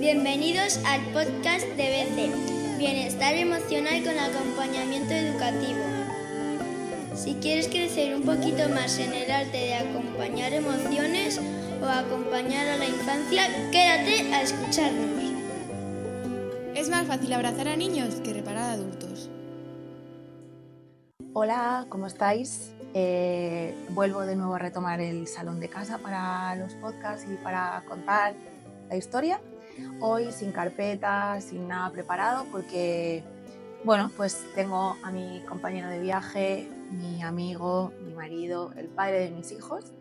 Bienvenidos al podcast de BC, Bienestar Emocional con Acompañamiento Educativo. Si quieres crecer un poquito más en el arte de acompañar emociones o acompañar a la infancia, quédate a escucharnos. Es más fácil abrazar a niños que reparar a adultos. Hola, ¿cómo estáis? Vuelvo de nuevo a retomar el salón de casa para los podcasts y para contar la historia. Hoy sin carpeta, sin nada preparado, porque pues tengo a mi compañero de viaje, mi amigo, mi marido, el padre de mis hijos.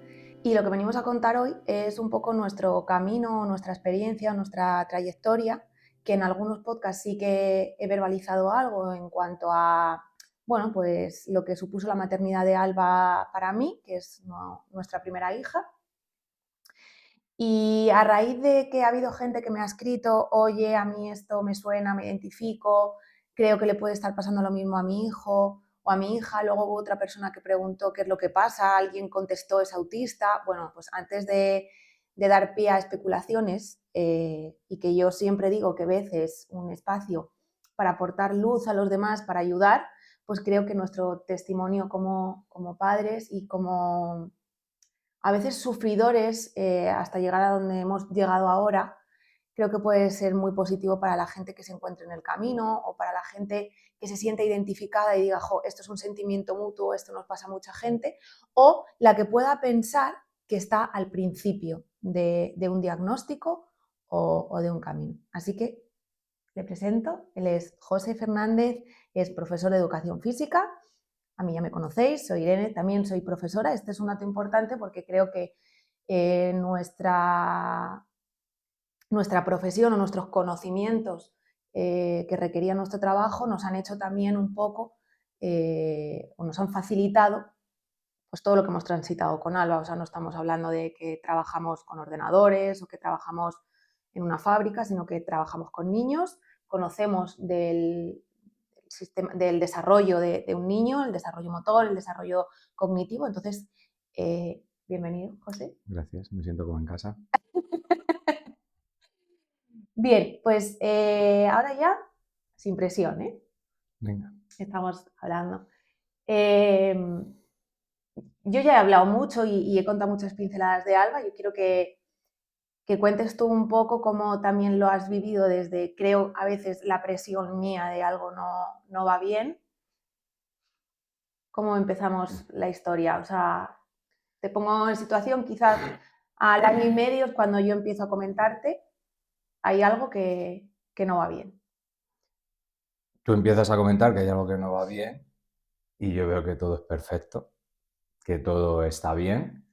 Y lo que venimos a contar hoy es un poco nuestro camino, nuestra experiencia, nuestra trayectoria, que en algunos podcasts sí que he verbalizado algo en cuanto a pues lo que supuso la maternidad de Alba para mí, que es nuestra primera hija. Y a raíz de que ha habido gente que me ha escrito, oye, a mí esto me suena, me identifico, creo que le puede estar pasando lo mismo a mi hijo o a mi hija, luego hubo otra persona que preguntó qué es lo que pasa, alguien contestó es autista. Bueno, pues antes de dar pie a especulaciones, y que yo siempre digo que veces un espacio para aportar luz a los demás, para ayudar, pues creo que nuestro testimonio como padres y como a veces sufridores, hasta llegar a donde hemos llegado ahora, creo que puede ser muy positivo para la gente que se encuentre en el camino o para la gente que se siente identificada y diga, jo, esto es un sentimiento mutuo, esto nos pasa a mucha gente, o la que pueda pensar que está al principio de un diagnóstico o de un camino. Así que le presento, él es José Fernández, es profesor de educación física. A mí ya me conocéis, soy Irene, también soy profesora. Este es un dato importante porque creo que nuestra profesión o nuestros conocimientos que requería nuestro trabajo nos han hecho también un poco, o nos han facilitado pues todo lo que hemos transitado con Alba. O sea, no estamos hablando de que trabajamos con ordenadores o que trabajamos en una fábrica, sino que trabajamos con niños, conocemos del desarrollo de un niño, el desarrollo motor, el desarrollo cognitivo. Entonces, bienvenido, José. Gracias, me siento como en casa. Bien, pues ahora ya, sin presión, ¿eh? Venga. Estamos hablando. Yo ya he hablado mucho y he contado muchas pinceladas de Alba. Yo quiero que cuentes tú un poco cómo también lo has vivido desde, creo, a veces la presión mía de algo no va bien. ¿Cómo empezamos la historia? O sea, te pongo en situación, quizás al año y medio es cuando yo empiezo a comentarte, hay algo que no va bien. Tú empiezas a comentar que hay algo que no va bien y yo veo que todo es perfecto, que todo está bien,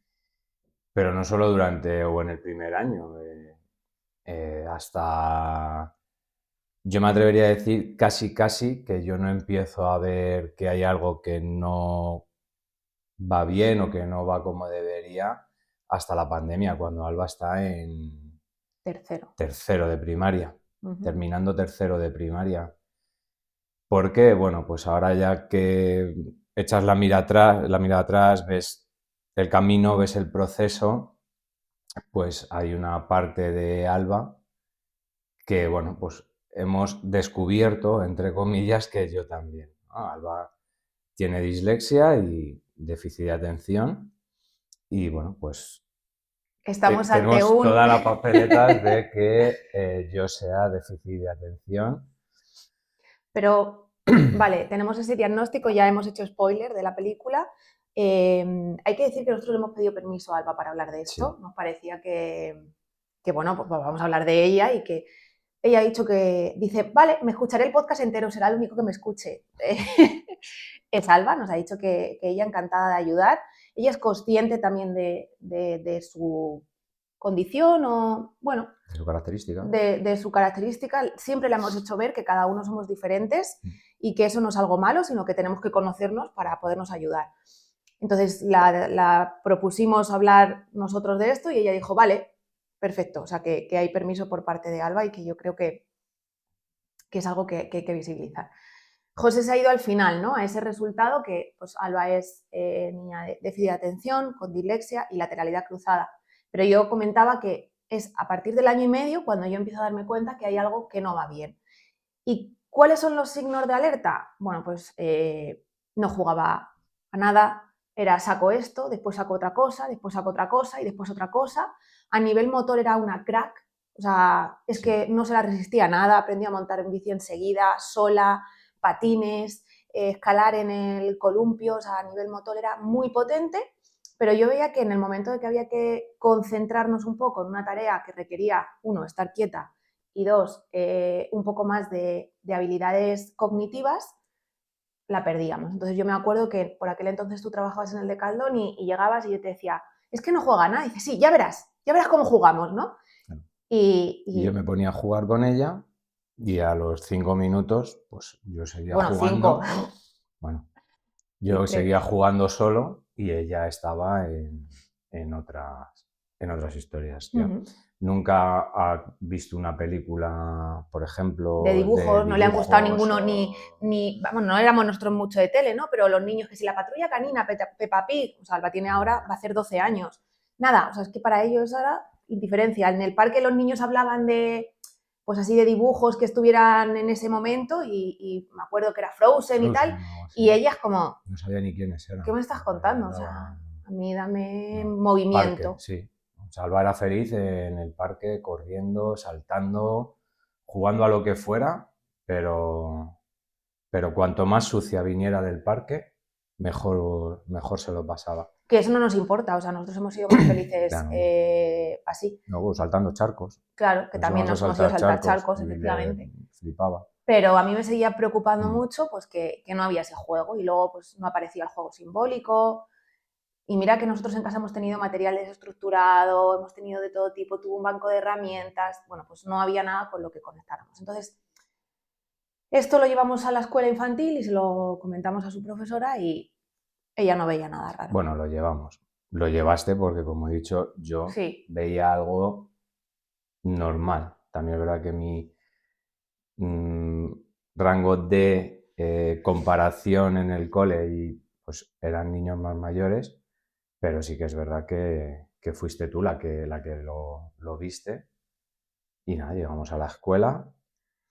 pero no solo durante o en el primer año, hasta, yo me atrevería a decir casi que yo no empiezo a ver que hay algo que no va bien o que no va como debería hasta la pandemia, cuando Alba está en tercero de primaria, terminando tercero de primaria. ¿Por qué? Bueno, pues ahora ya que echas la mirada atrás, ves el camino, ves el proceso, pues hay una parte de Alba que, bueno, pues hemos descubierto, entre comillas, que yo también, ¿no? Alba tiene dislexia y déficit de atención y, bueno, pues Estamos ante tenemos toda la papeleta de que yo sea déficit de atención. Pero, vale, tenemos ese diagnóstico, ya hemos hecho spoiler de la película. Hay que decir que nosotros le hemos pedido permiso a Alba para hablar de esto. Sí. Nos parecía que bueno, pues vamos a hablar de ella y que ella ha dicho que, dice, vale, me escucharé el podcast entero, será el único que me escuche. Es Alba, nos ha dicho que ella encantada de ayudar. Ella es consciente también de su condición o, bueno, de su característica. De su característica. Siempre le hemos hecho ver que cada uno somos diferentes y que eso no es algo malo, sino que tenemos que conocernos para podernos ayudar. Entonces la propusimos hablar nosotros de esto y ella dijo, vale, perfecto. O sea, que hay permiso por parte de Alba y que yo creo que es algo que hay que visibilizar. José se ha ido al final, ¿no? A ese resultado que pues Alba es niña de déficit de atención, con dislexia y lateralidad cruzada. Pero yo comentaba que es a partir del año y medio cuando yo empiezo a darme cuenta que hay algo que no va bien. ¿Y cuáles son los signos de alerta? Bueno, pues no jugaba a nada, era saco esto, después saco otra cosa, después saco otra cosa y después otra cosa. A nivel motor era una crack, o sea, es que no se la resistía a nada, aprendí a montar en bici enseguida, sola, patines, escalar en el columpio, o sea, a nivel motor era muy potente, pero yo veía que en el momento de que había que concentrarnos un poco en una tarea que requería, uno, estar quieta y dos, un poco más de habilidades cognitivas, la perdíamos. Entonces yo me acuerdo que por aquel entonces tú trabajabas en el Decathlon y llegabas y yo te decía, es que no juega nada. Y dices, sí, ya verás cómo jugamos, ¿no? Claro. Y yo me ponía a jugar con ella y a los 5 minutos, pues yo seguía bueno, jugando. 5. Bueno, yo seguía jugando solo y ella estaba en otras historias. Ya. Nunca ha visto una película, por ejemplo, De dibujos, no le han gustado ninguno, o... vamos, no éramos nosotros mucho de tele, ¿no? Pero los niños, que si la patrulla canina, Peppa Pig, o sea, Alba tiene ahora, va a hacer 12 años. Nada, o sea, es que para ellos era indiferencia. En el parque los niños hablaban de, pues así, de dibujos que estuvieran en ese momento y me acuerdo que era Frozen y tal, y ellas como, no sabía ni quiénes eran. ¿qué me estás contando? O sea, a mí dame movimiento. Parque, sí. O sea, Alba era feliz en el parque, corriendo, saltando, jugando a lo que fuera, pero cuanto más sucia viniera del parque, mejor se lo pasaba. Que eso no nos importa, o sea, nosotros hemos sido muy felices Claro. así. Luego saltando charcos. Claro, que también nos hemos ido a saltar charcos, efectivamente. Flipaba. Pero a mí me seguía preocupando mucho pues que no había ese juego y luego pues no aparecía el juego simbólico. Y mira que nosotros en casa hemos tenido material desestructurado, hemos tenido de todo tipo, tuvo un banco de herramientas, bueno, pues no había nada con lo que conectáramos. Entonces, esto lo llevamos a la escuela infantil y se lo comentamos a su profesora y ella no veía nada raro. Bueno, lo llevamos. Lo llevaste porque, como he dicho, yo veía algo normal. También es verdad que mi rango de comparación en el cole y pues eran niños más mayores, pero sí que es verdad que fuiste tú la que lo viste. Y nada, llegamos a la escuela.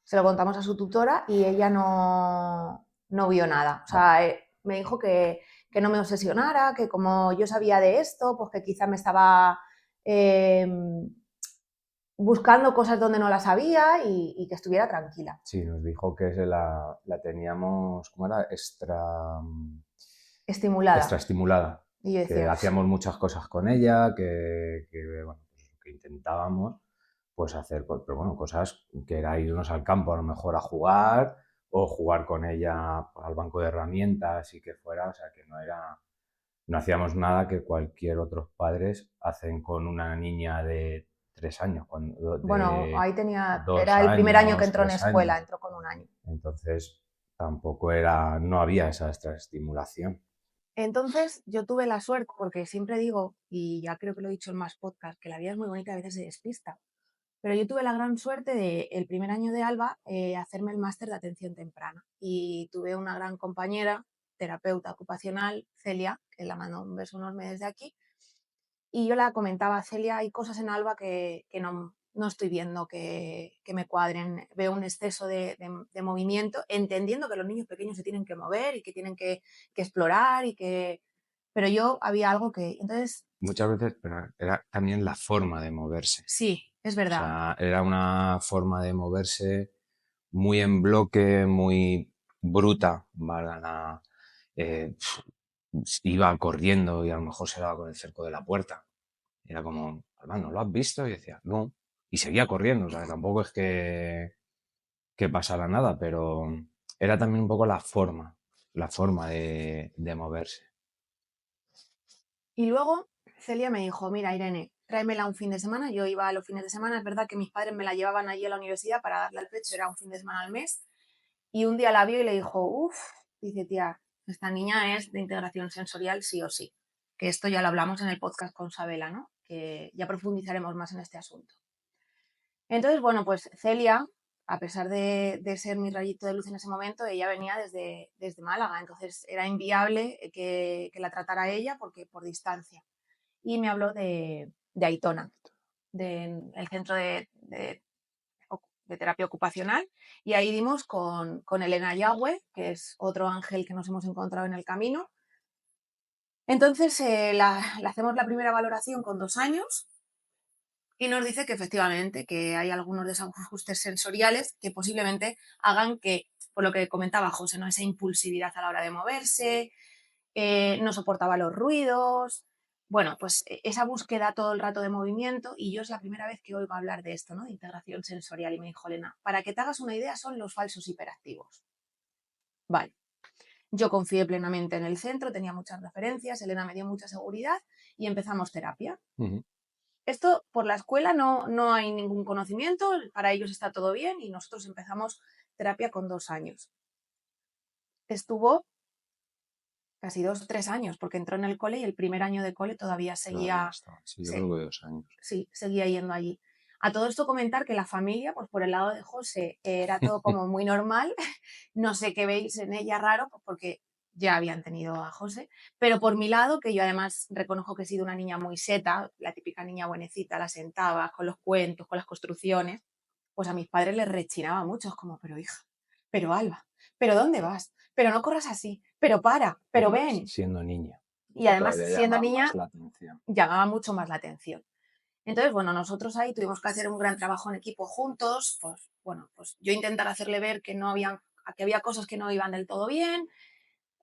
Se lo contamos a su tutora y ella no vio nada. O sea, me dijo que no me obsesionara, que como yo sabía de esto, pues que quizá me estaba buscando cosas donde no las sabía y que estuviera tranquila. Sí, nos dijo que la teníamos, ¿cómo era? Estimulada. Extraestimulada. Y yo decía, que hacíamos muchas cosas con ella, bueno, que intentábamos pues hacer, pero bueno, cosas que era irnos al campo a lo mejor a jugar o jugar con ella al banco de herramientas y que fuera, o sea, que no hacíamos nada que cualquier otros padres hacen con una niña de 3 años. Bueno, ahí era el primer año que entró en escuela, entró con 1 año. Entonces tampoco no había esa extraestimulación. Entonces yo tuve la suerte, porque siempre digo, y ya creo que lo he dicho en más podcasts, que la vida es muy bonita y a veces se despista. Pero yo tuve la gran suerte de, el primer año de Alba, hacerme el máster de atención temprana. Y tuve una gran compañera, terapeuta ocupacional, Celia, que la mando un beso enorme desde aquí. Y yo la comentaba, Celia, hay cosas en Alba que no estoy viendo que me cuadren. Veo un exceso de movimiento, entendiendo que los niños pequeños se tienen que mover y que tienen que explorar pero yo había algo que... Entonces, muchas veces, pero era también la forma de moverse. Sí, es verdad. O sea, era una forma de moverse muy en bloque, muy bruta. Iba corriendo y a lo mejor se daba con el cerco de la puerta. Era como, hermano, ¿lo has visto? Y decía, no. Y seguía corriendo. O sea, tampoco es que pasara nada, pero era también un poco la forma de moverse. Y luego Celia me dijo, mira, Irene, tráemela un fin de semana. Yo iba a los fines de semana, es verdad que mis padres me la llevaban allí a la universidad para darle al pecho, era un fin de semana al mes. Y un día la vio y le dijo, dice, tía, esta niña es de integración sensorial sí o sí. Que esto ya lo hablamos en el podcast con Sabela, ¿no? Que ya profundizaremos más en este asunto. Entonces, bueno, pues Celia, a pesar de ser mi rayito de luz en ese momento, ella venía desde Málaga, entonces era inviable que la tratara ella porque por distancia. Y me habló de Aitona. el centro de terapia ocupacional, y ahí dimos con Elena Yagüe, que es otro ángel que nos hemos encontrado en el camino. Entonces le hacemos la primera valoración con 2 años y nos dice que efectivamente que hay algunos desajustes sensoriales que posiblemente hagan que, por lo que comentaba José, ¿no? Esa impulsividad a la hora de moverse, no soportaba los ruidos. Bueno, pues esa búsqueda todo el rato de movimiento, y yo es la primera vez que oigo hablar de esto, ¿no? De integración sensorial, y me dijo Elena, para que te hagas una idea, son los falsos hiperactivos. Vale. Yo confié plenamente en el centro, tenía muchas referencias, Elena me dio mucha seguridad y empezamos terapia. Esto por la escuela no hay ningún conocimiento, para ellos está todo bien, y nosotros empezamos terapia con 2 años. Estuvo casi 2 o 3 años, porque entró en el cole y el primer año de cole todavía seguía. Sí, yo creo que 2 años. Sí, seguía yendo allí. A todo esto comentar que la familia, pues por el lado de José, era todo como muy normal. No sé qué veis en ella raro, pues porque ya habían tenido a José. Pero por mi lado, que yo además reconozco que he sido una niña muy seta, la típica niña buenecita, la sentaba con los cuentos, con las construcciones, pues a mis padres les rechinaba mucho. Es como, pero hija, pero Alba, pero ¿dónde vas? Pero no corras así, pero para, pero ven. Siendo niña. Y además, Todavía siendo llama niña, más la atención. llamaba mucho más la atención. Entonces, bueno, nosotros ahí tuvimos que hacer un gran trabajo en equipo juntos, pues bueno, pues yo intentar hacerle ver que había cosas que no iban del todo bien,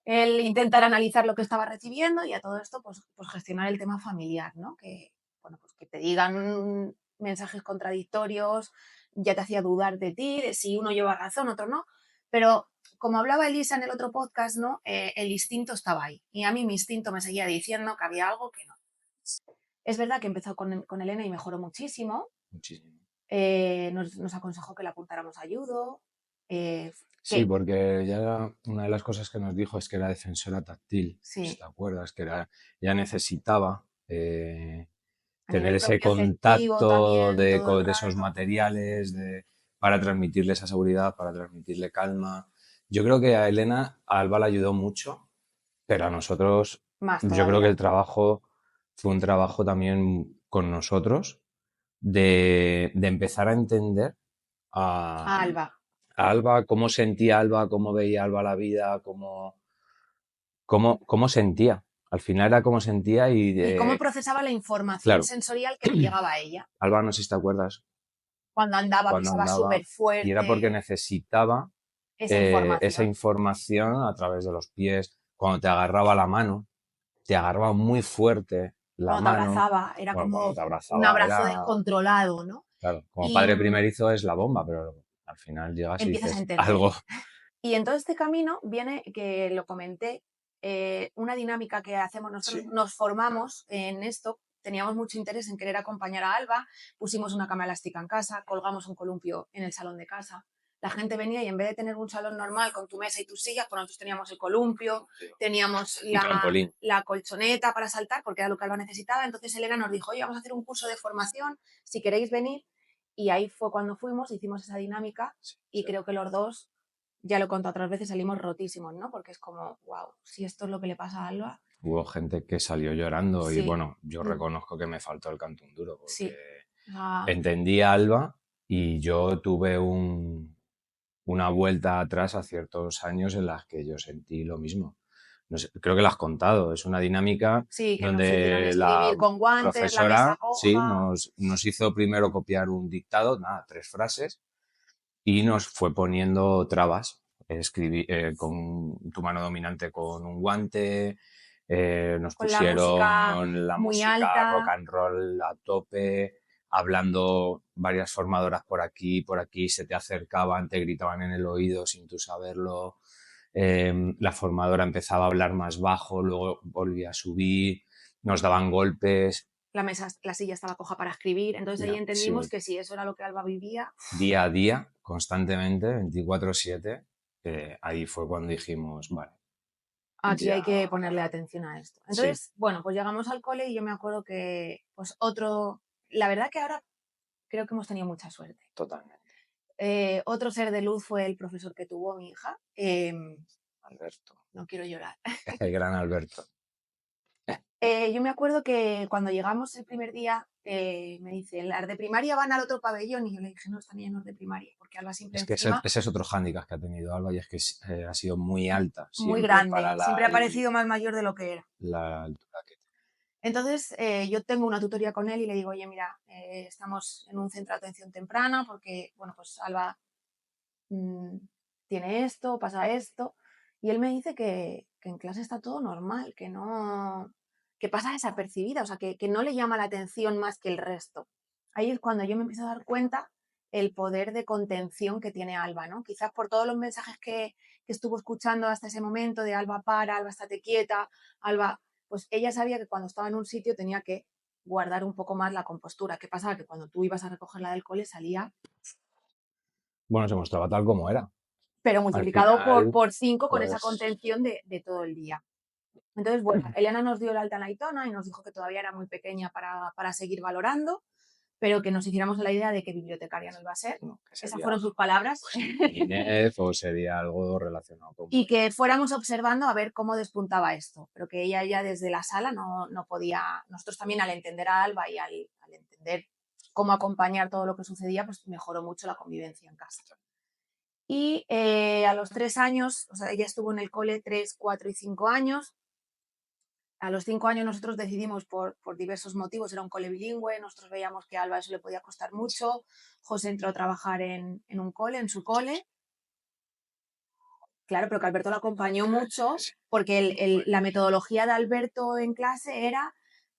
él intentar analizar lo que estaba recibiendo, y a todo esto pues gestionar el tema familiar, ¿no? Que, bueno, pues que te digan mensajes contradictorios ya te hacía dudar de ti, de si uno lleva razón, otro no, pero como hablaba Elisa en el otro podcast, ¿no? El instinto estaba ahí, y a mí mi instinto me seguía diciendo que había algo que no. Es verdad que empezó con Elena y mejoró muchísimo. Muchísimo. Nos aconsejó que la apuntáramos a judo. Sí, porque ya una de las cosas que nos dijo es que era defensora táctil, Sí. si te acuerdas, que ya necesitaba A tener nivel ese propioceptivo contacto también, todo el de esos rato. materiales para transmitirle esa seguridad, para transmitirle calma. Yo creo que a Elena, a Alba le ayudó mucho, pero a nosotros, Más yo creo que todavía. el trabajo fue un trabajo también con nosotros de empezar a entender A Alba. a Alba, cómo sentía Alba, cómo veía Alba la vida, cómo sentía. Al final era cómo sentía Y cómo procesaba la información claro, sensorial que le llegaba a ella. Alba, no sé si te acuerdas, Cuando andaba, cuando pisaba andaba, súper y era porque fuerte. necesitaba Esa esa información. información a través de los pies. Cuando te agarraba la mano, te agarraba muy fuerte la Cuando te mano. abrazaba, era Bueno, cuando como te un abrazaba abrazo era, descontrolado, ¿no? claro, como Y padre primerizo es la bomba, pero al final llegas y empiezas a dices entender. algo. Y en todo este camino viene, que lo comenté, una dinámica que hacemos nosotros. Sí. Nos formamos en esto, teníamos mucho interés en querer acompañar a Alba, pusimos una cama elástica en casa, colgamos un columpio en el salón de casa. La gente venía y en vez de tener un salón normal con tu mesa y tus sillas, pues nosotros teníamos el columpio, teníamos la colchoneta para saltar, porque era lo que Alba necesitaba. Entonces Elena nos dijo, oye, vamos a hacer un curso de formación, si queréis venir. Y ahí fue cuando fuimos, hicimos esa dinámica, y creo que los dos, ya lo he contado otras veces, salimos rotísimos, ¿no? Porque es como, wow, si esto es lo que le pasa a Alba. Hubo gente que salió llorando y Sí. bueno, yo reconozco que me faltó el canto un duro porque Sí. entendí a Alba y yo tuve una vuelta atrás a ciertos años en las que yo sentí lo mismo. No sé, creo que lo has contado, es una dinámica Sí, que nos hicieron donde la escribir con guantes, la mesa profesora sí, coja. nos hizo primero copiar un dictado, nada, 3 frases, y nos fue poniendo trabas. Con tu mano dominante con un guante, nos Con la música pusieron la muy música rock alta. and roll a tope, hablando varias formadoras por aquí, se te acercaban, te gritaban en el oído sin tú saberlo. La formadora empezaba a hablar más bajo, luego volvía a subir, nos daban golpes. La silla estaba coja para escribir. Entonces ahí entendimos que si eso era lo que Alba vivía. Día a día, constantemente, 24/7, ahí fue cuando dijimos, vale. Aquí hay que ponerle atención a esto. Entonces, Sí. bueno, pues llegamos al cole y yo me acuerdo que, pues la verdad que ahora creo que hemos tenido mucha suerte. Totalmente. Otro ser de luz fue el profesor que tuvo mi hija. Alberto. No quiero llorar. El gran Alberto. Yo me acuerdo que cuando llegamos el primer día, me dice, las de primaria van al otro pabellón, y yo le dije, no, están ellas los de primaria, porque Alba siempre Es que ese, encima, ese es otro hándicap que ha tenido Alba y es que ha sido muy alta muy siempre para grande, siempre ha parecido más mayor de lo que era. la altura que tiene. Entonces, yo tengo una tutoría con él y le digo, oye, mira, estamos en un centro de atención temprana porque, bueno, pues Alba mm, tiene esto, pasa esto. Y él me dice que en clase está todo normal, que no, que pasa desapercibida, o sea, que no le llama la atención más que el resto. Ahí es cuando yo me empiezo a dar cuenta el poder de contención que tiene Alba, ¿no? Quizás por todos los mensajes que estuvo escuchando hasta ese momento de Alba para, Alba estate quieta, Alba, pues ella sabía que cuando estaba en un sitio tenía que guardar un poco más la compostura. ¿Qué pasaba? Que cuando tú ibas a recogerla del cole salía, Bueno, se mostraba tal como era. pero Al multiplicado final, por 5 con esa pues, contención de todo el día. Entonces, bueno, Elena nos dio el alta en la Aitona y nos dijo que todavía era muy pequeña para seguir valorando, pero que nos hiciéramos la idea de que bibliotecaria no iba a ser. no, que Esas sería fueron sus palabras. Inés o sería algo relacionado con... Y que fuéramos observando a ver cómo despuntaba esto, pero que ella ya desde la sala no podía, nosotros también al entender a Alba y al entender cómo acompañar todo lo que sucedía, pues mejoró mucho la convivencia en casa. Y a los 3 años, o sea, ella estuvo en el cole 3, 4 y 5 años. A los 5 años nosotros decidimos por diversos motivos, era un cole bilingüe, nosotros veíamos que a Alba eso le podía costar mucho. José entró a trabajar en un cole, en su cole. Claro, pero que Alberto lo acompañó mucho porque la metodología de Alberto en clase era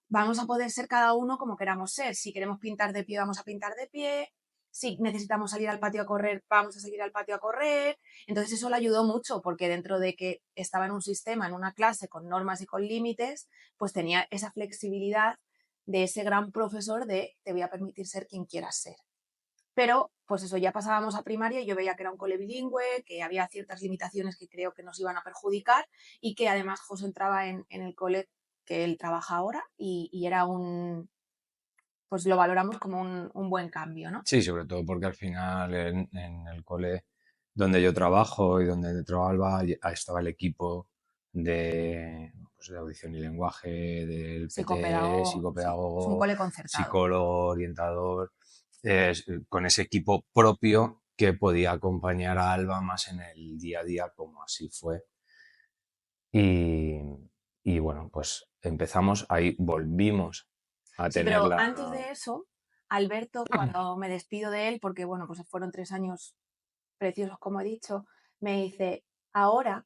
vamos a poder ser cada uno como queramos ser. Si queremos pintar de pie, vamos a pintar de pie. Si necesitamos salir al patio a correr, vamos a salir al patio a correr. Entonces eso le ayudó mucho porque dentro de que estaba en un sistema, en una clase con normas y con límites, pues tenía esa flexibilidad de ese gran profesor de te voy a permitir ser quien quieras ser. Pero, pues eso, ya pasábamos a primaria y yo veía que era un cole bilingüe, que había ciertas limitaciones que creo que nos iban a perjudicar y que además José entraba en el cole que él trabaja ahora y era pues lo valoramos como un buen cambio, ¿no? Sí, sobre todo porque al final en el cole donde yo trabajo y donde entró Alba estaba el equipo pues, de audición y lenguaje, del PT, Psicopedagogo, sí, es un psicopedagogo, cole concertado. psicólogo, orientador, con ese equipo propio que podía acompañar a Alba más en el día a día, como así fue. Y, y bueno, pues empezamos ahí, volvimos a Sí, tener pero la... antes de eso, Alberto, cuando me despido de él, porque bueno, pues fueron 3 años preciosos, como he dicho, me dice, ahora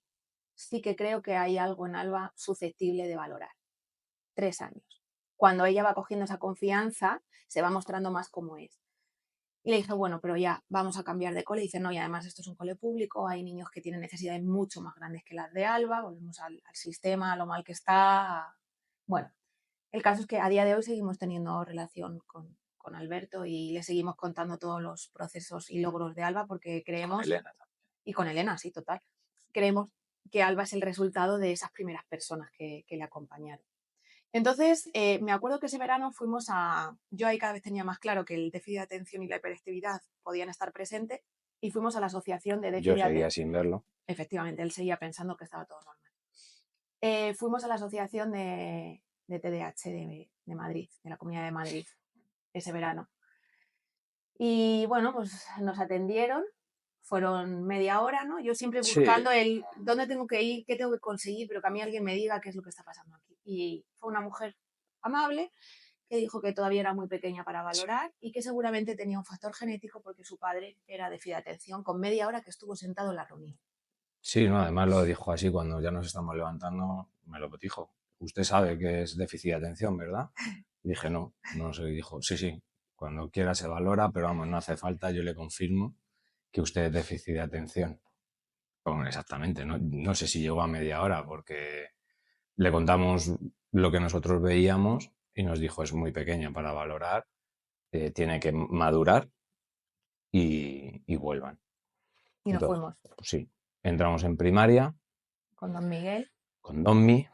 sí que creo que hay algo en Alba susceptible de valorar. 3 años. Cuando ella va cogiendo esa confianza, se va mostrando más como es. Y le dije, bueno, pero ya vamos a cambiar de cole. Y dice, no, y además esto es un cole público, hay niños que tienen necesidades mucho más grandes que las de Alba, volvemos al sistema, a lo mal que está. Bueno, el caso es que a día de hoy seguimos teniendo relación con Alberto y le seguimos contando todos los procesos y logros de Alba porque creemos, Elena. y con Elena, sí, total, creemos que Alba es el resultado de esas primeras personas que le acompañaron. Entonces, me acuerdo que ese verano fuimos yo ahí cada vez tenía más claro que el déficit de atención y la hiperactividad podían estar presentes y fuimos a la asociación de déficit Yo de seguía atención. sin verlo. Efectivamente, él seguía pensando que estaba todo normal. Fuimos a la asociación de TDAH de Madrid, de la Comunidad de Madrid, ese verano. Y bueno, pues nos atendieron, fueron media hora, ¿no? Yo siempre Sí, buscando dónde tengo que ir, qué tengo que conseguir, pero que a mí alguien me diga qué es lo que está pasando aquí. Y fue una mujer amable que dijo que todavía era muy pequeña para valorar y que seguramente tenía un factor genético porque su padre era déficit de atención con media hora que estuvo sentado en la reunión. sí, no, además lo dijo así cuando ya nos estamos levantando, me lo dijo. Usted sabe que es déficit de atención, ¿verdad? Dije, no, no sé. Y dijo, sí, sí, cuando quiera se valora, pero vamos, no hace falta, yo le confirmo que usted es déficit de atención. Bueno, exactamente, no sé si llegó a media hora porque le contamos lo que nosotros veíamos y nos dijo, es muy pequeña para valorar, tiene que madurar y vuelvan. Y nos Entonces, fuimos pues sí, entramos en primaria con don Miguel. con Donmi,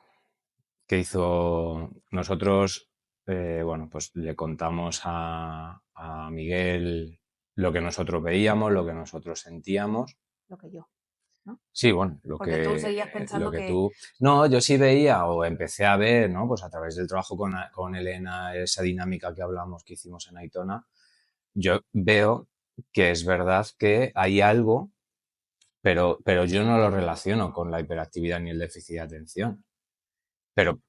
que hizo nosotros, bueno, pues le contamos a Miguel lo que nosotros veíamos, lo que nosotros sentíamos. Lo que yo. Sí, bueno, Porque tú seguías pensando que... tú... No, yo sí veía o empecé a ver, ¿no? Pues a través del trabajo con Elena, esa dinámica que hablamos, que hicimos en Aitona, yo veo que es verdad que hay algo, pero yo no lo relaciono con la hiperactividad ni el déficit de atención. Pero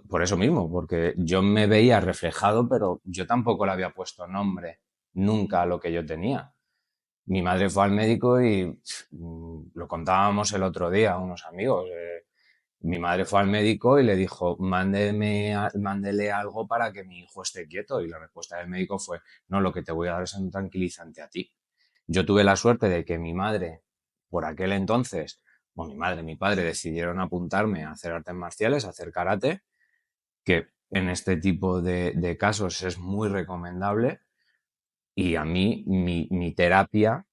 por eso mismo, porque yo me veía reflejado, pero yo tampoco le había puesto nombre nunca a lo que yo tenía. Mi madre fue al médico y lo contábamos el otro día a unos amigos. Mi madre fue al médico y le dijo, mándele algo para que mi hijo esté quieto. Y la respuesta del médico fue, no, lo que te voy a dar es un tranquilizante a ti. Yo tuve la suerte de que mi madre, por aquel entonces, bueno, mi padre decidieron apuntarme a hacer artes marciales, a hacer karate, que en este tipo de casos es muy recomendable. Y a mí, mi terapia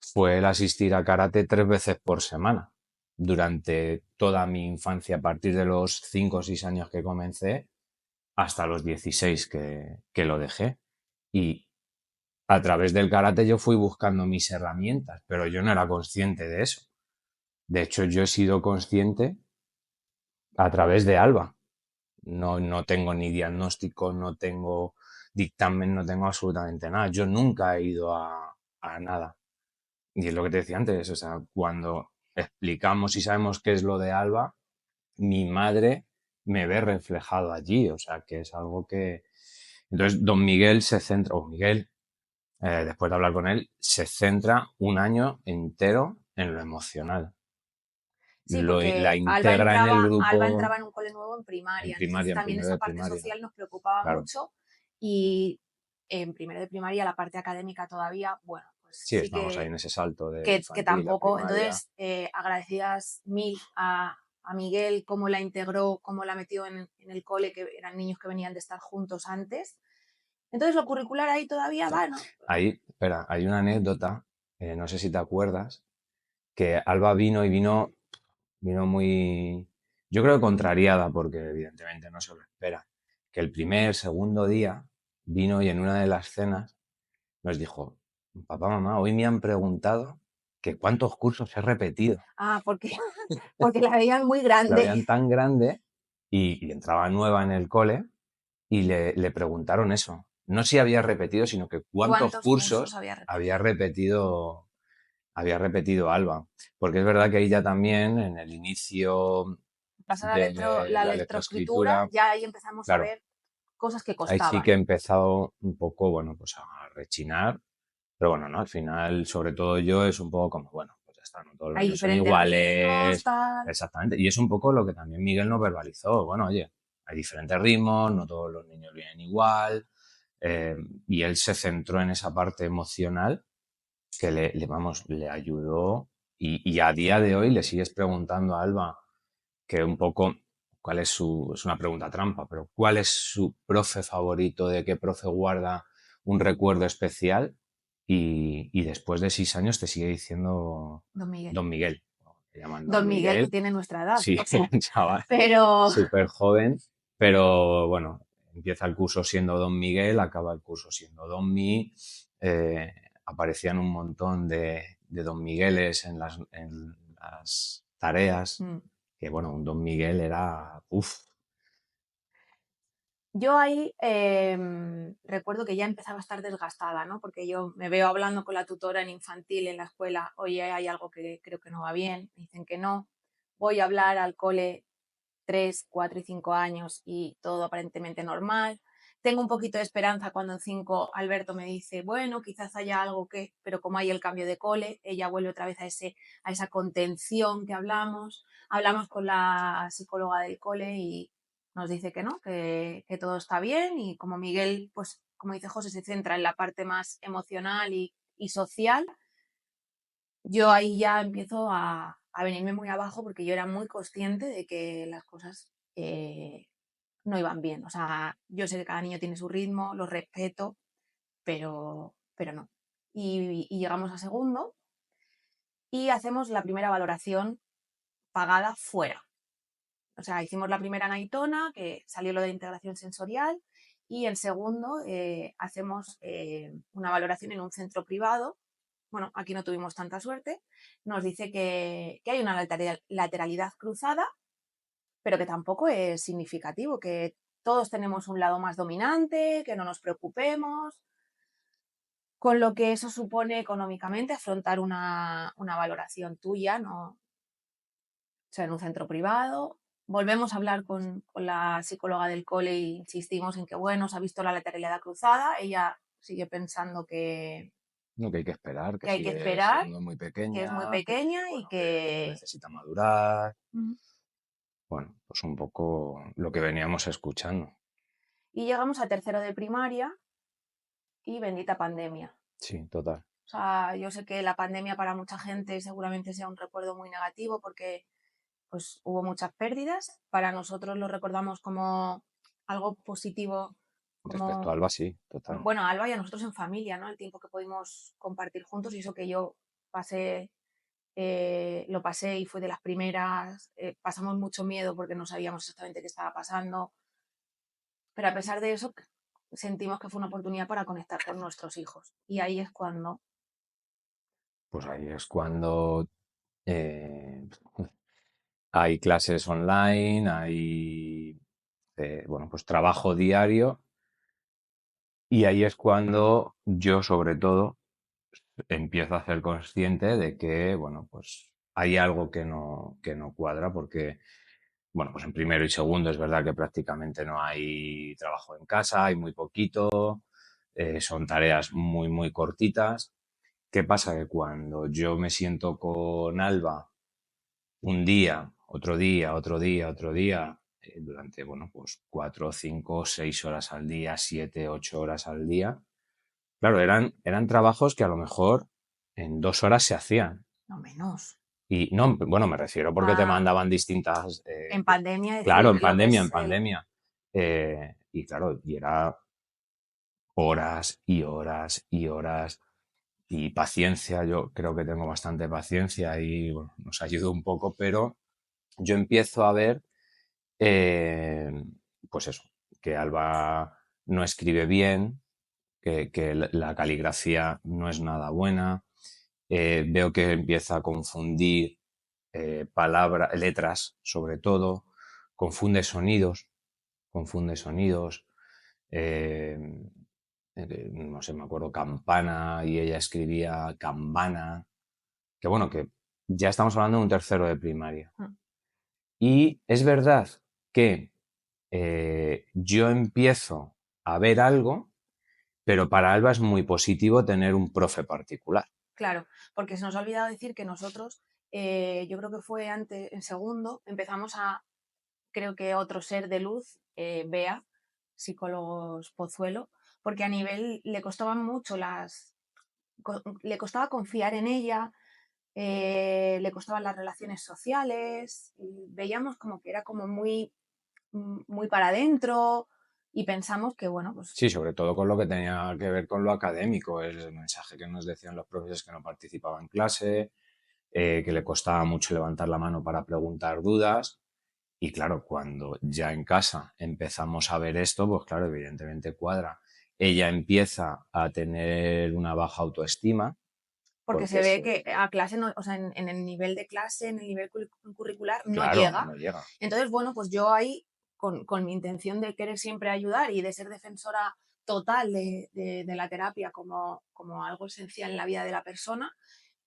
fue el asistir a karate 3 veces por semana durante toda mi infancia, a partir de los 5 o 6 años que comencé hasta los 16 que lo dejé. Y a través del karate yo fui buscando mis herramientas, pero yo no era consciente de eso. De hecho, yo he sido consciente a través de Alba. No tengo ni diagnóstico, no tengo dictamen, no tengo absolutamente nada. Yo nunca he ido a nada. Y es lo que te decía antes, o sea, cuando explicamos y sabemos qué es lo de Alba, mi madre me ve reflejado allí, o sea, que es algo que... Entonces, don Miguel se centra, o Miguel, después de hablar con él, se centra un año entero en lo emocional. Sí, La porque integra en el Alba grupo entraba en un cole nuevo en en primaria, entonces primaria, en también primero esa de parte primaria. social nos preocupaba Claro, mucho y en primero de primaria la parte académica todavía, bueno, pues sí, sí estamos ahí en ese salto de que infantil a tampoco, primaria. entonces agradecidas mil a Miguel cómo la integró, cómo la metió en el cole, que eran niños que venían de estar juntos antes. Entonces lo curricular ahí todavía va, ¿no? Ahí, espera, hay una anécdota, no sé si te acuerdas, que Alba vino muy, yo creo contrariada, porque evidentemente no se lo espera, que el primer, segundo día vino y en una de las cenas nos dijo, papá, mamá, hoy me han preguntado que cuántos cursos he repetido. Ah, porque la veían muy La grande. veían tan grande y entraba nueva en el cole y le preguntaron eso. No si había repetido, sino que cuántos ¿Cuántos cursos cursos había había repetido? repetido había repetido Alba. Porque es verdad que ahí ya también, en el inicio Pasar de la la electroescritura, lectoescritura, ya ahí empezamos a claro, ver cosas que ahí sí que he costaban. empezado un poco, bueno, pues a rechinar. Pero bueno, ¿no? Al final, sobre todo yo, es un poco como, bueno, pues ya está, no todos los Hay niños son diferentes ritmos, iguales. tal. Exactamente. Y es un poco lo que también Miguel nos verbalizó. Bueno, oye, hay diferentes ritmos, no todos los niños vienen igual. eh, y él se centró en esa parte emocional que vamos, le ayudó y a día de hoy le sigues preguntando a Alba que un poco cuál es es una pregunta trampa, pero cuál es su profe favorito, de qué profe guarda un recuerdo especial y después de 6 años te sigue diciendo Don Miguel. Don Miguel, te llaman Don Don Miguel, que Miguel, tiene nuestra edad. sí, O sea, un chaval pero súper joven, pero bueno, empieza el curso siendo Don Miguel, acaba el curso siendo Don Mi, eh, aparecían un montón de Don Migueles en las tareas, mm, que bueno, un Don Miguel era, uff, yo ahí recuerdo que ya empezaba a estar desgastada, ¿no? Porque yo me veo hablando con la tutora en infantil en la escuela, oye, hay algo que creo que no va bien, me dicen que no, voy a hablar al cole 3, 4 y 5 años y todo aparentemente normal. Tengo un poquito de esperanza cuando en 5 Alberto me dice, bueno, quizás haya algo que, pero como hay el cambio de cole, ella vuelve otra vez a esa contención que hablamos con la psicóloga del cole y nos dice que no, que todo está bien y como Miguel, pues como dice José, se centra en la parte más emocional y social, yo ahí ya empiezo a venirme muy abajo porque yo era muy consciente de que las cosas no iban bien. O sea, yo sé que cada niño tiene su ritmo, lo respeto, pero no. Y llegamos a segundo y hacemos la primera valoración pagada fuera. O sea, hicimos la primera en Aitona, que salió lo de integración sensorial, y en segundo hacemos una valoración en un centro privado bueno, aquí no tuvimos tanta suerte, nos dice que hay una lateralidad cruzada, pero que tampoco es significativo, que todos tenemos un lado más dominante, que no nos preocupemos, con lo que eso supone económicamente afrontar una valoración tuya, ¿no? O sea, en un centro privado. Volvemos a hablar con la psicóloga del cole e insistimos en que, bueno, se ha visto la lateralidad cruzada. Ella sigue pensando No, que hay que esperar, que que hay que sigue esperar, siendo muy que es muy pequeña, pequeña y bueno, que que... necesita madurar. Ujú. Bueno, pues un poco lo que veníamos escuchando. Y llegamos a tercero de primaria y bendita pandemia. Sí, total. O sea, yo sé que la pandemia para mucha gente seguramente sea un recuerdo muy negativo porque pues hubo muchas pérdidas. Para nosotros lo recordamos como algo positivo, Respecto a como, Alba, sí, total. bueno, a Alba y a nosotros en familia, ¿no? El tiempo que pudimos compartir juntos y eso que yo pasé, lo pasé y fue de las primeras. Pasamos mucho miedo porque no sabíamos exactamente qué estaba pasando, pero a pesar de eso sentimos que fue una oportunidad para conectar con nuestros hijos. Y ahí es cuando... Pues ahí es cuando eh, hay clases online, hay bueno, pues trabajo diario y ahí es cuando yo sobre todo empiezo a ser consciente de que, bueno, pues hay algo que no cuadra porque, bueno, pues en primero y segundo es verdad que prácticamente no hay trabajo en casa, hay muy poquito, son tareas muy, muy cortitas. ¿Qué pasa? Que cuando yo me siento con Alba un día, otro día, otro día, otro día, durante, bueno, pues 4, 5, 6 horas al día, 7, 8 horas al día. Claro, eran trabajos que a lo mejor en 2 horas se hacían. No menos. Y no, bueno, me refiero porque te Ah, mandaban distintas, en pandemia claro, decir lo que en es el... pandemia. Y claro, y era horas y horas y horas y paciencia. Yo creo que tengo bastante paciencia y bueno, nos ayuda un poco, pero yo empiezo a ver, eh, pues eso, que Alba no escribe bien, que la caligrafía no es nada buena. Veo que empieza a confundir palabras, letras, sobre todo, confunde sonidos, confunde sonidos. eh, no sé, me acuerdo campana y ella escribía campana, que bueno, que ya estamos hablando de un tercero de primaria. Mm. Y es verdad que yo empiezo a ver algo, pero para Alba es muy positivo tener un profe particular. Claro, porque se nos ha olvidado decir que nosotros, yo creo que fue antes, en segundo, empezamos a, creo que otro ser de luz, Bea, psicólogos Pozuelo, porque a nivel le costaban mucho le costaba confiar en ella, le costaban las relaciones sociales, y veíamos como que era como muy, muy para adentro y pensamos que, bueno, pues Sí, sobre todo con lo que tenía que ver con lo académico, el mensaje que nos decían los profesores que no participaban en clase, que le costaba mucho levantar la mano para preguntar dudas. Y claro, cuando ya en casa empezamos a ver esto, pues claro, evidentemente cuadra. Ella empieza a tener una baja autoestima, porque se porque ve que a clase, no, o sea, en el nivel de clase, en el nivel curricular, no claro, llega. no llega. Entonces, bueno, pues yo ahí, con mi intención de querer siempre ayudar y de ser defensora total de la terapia como algo esencial en la vida de la persona,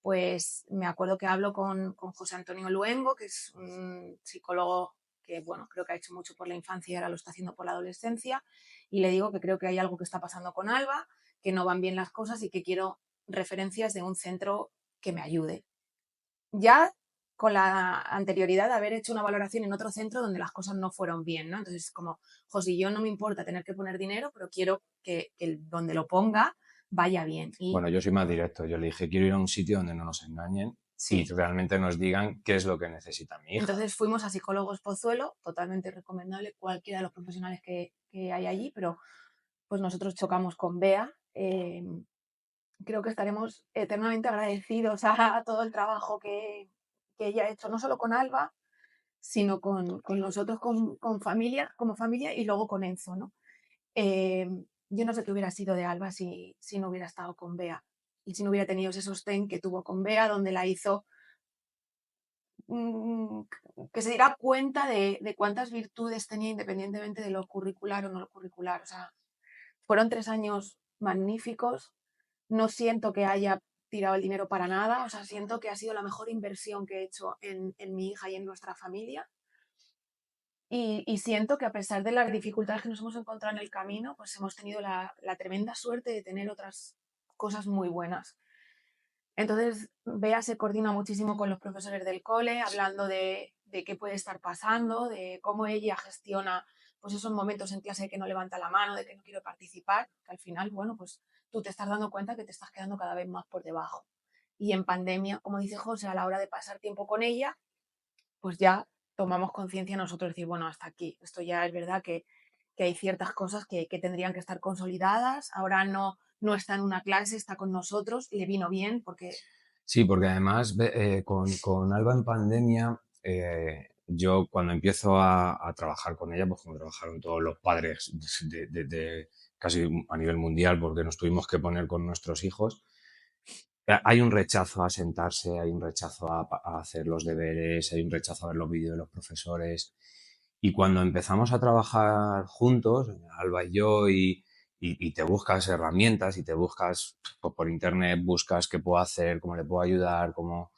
pues me acuerdo que hablo con José Antonio Luengo, que es un psicólogo que, bueno, creo que ha hecho mucho por la infancia y ahora lo está haciendo por la adolescencia, y le digo que creo que hay algo que está pasando con Alba, que no van bien las cosas y que quiero referencias de un centro que me ayude. Ya con la anterioridad de haber hecho una valoración en otro centro donde las cosas no fueron bien, ¿no? Entonces, como, José, yo no me importa tener que poner dinero, pero quiero que donde lo ponga vaya bien. Y Bueno, yo soy más directo. Yo le dije, quiero ir a un sitio donde no nos engañen y sí, realmente nos digan qué es lo que necesita mi hija. entonces fuimos a Psicólogos Pozuelo, totalmente recomendable cualquiera de los profesionales que hay allí, pero pues nosotros chocamos con Bea. Creo que estaremos eternamente agradecidos a todo el trabajo que ella ha hecho, no solo con Alba, sino con nosotros con familia, como familia y luego con Enzo, ¿no? Yo no sé qué hubiera sido de Alba si no hubiera estado con Bea. y si no hubiera tenido ese sostén que tuvo con Bea, donde la hizo que se diera cuenta de cuántas virtudes tenía independientemente de lo curricular o no lo curricular. O sea, fueron 3 años magníficos. No siento que haya tirado el dinero para nada. O sea, siento que ha sido la mejor inversión que he hecho en mi hija y en nuestra familia. Y siento que a pesar de las dificultades que nos hemos encontrado en el camino, pues hemos tenido la tremenda suerte de tener otras cosas muy buenas. Entonces, Bea se coordina muchísimo con los profesores del cole, hablando de qué puede estar pasando, de cómo ella gestiona pues esos momentos en clase de que no levanta la mano, de que no quiere participar, que al final, bueno, pues tú te estás dando cuenta que te estás quedando cada vez más por debajo. Y en pandemia, como dice José, a la hora de pasar tiempo con ella, pues ya tomamos conciencia nosotros de decir, bueno, hasta aquí, esto ya es verdad que hay ciertas cosas que tendrían que estar consolidadas, ahora no está en una clase, está con nosotros, le vino bien porque... Sí, porque además con Alba en pandemia, yo cuando empiezo a trabajar con ella, pues como trabajaron todos los padres de casi a nivel mundial, porque nos tuvimos que poner con nuestros hijos, hay un rechazo a sentarse, hay un rechazo a hacer los deberes, hay un rechazo a ver los vídeos de los profesores. Y cuando empezamos a trabajar juntos, Alba y yo, y te buscas herramientas y te buscas pues, por internet, buscas qué puedo hacer, cómo le puedo ayudar, cómo...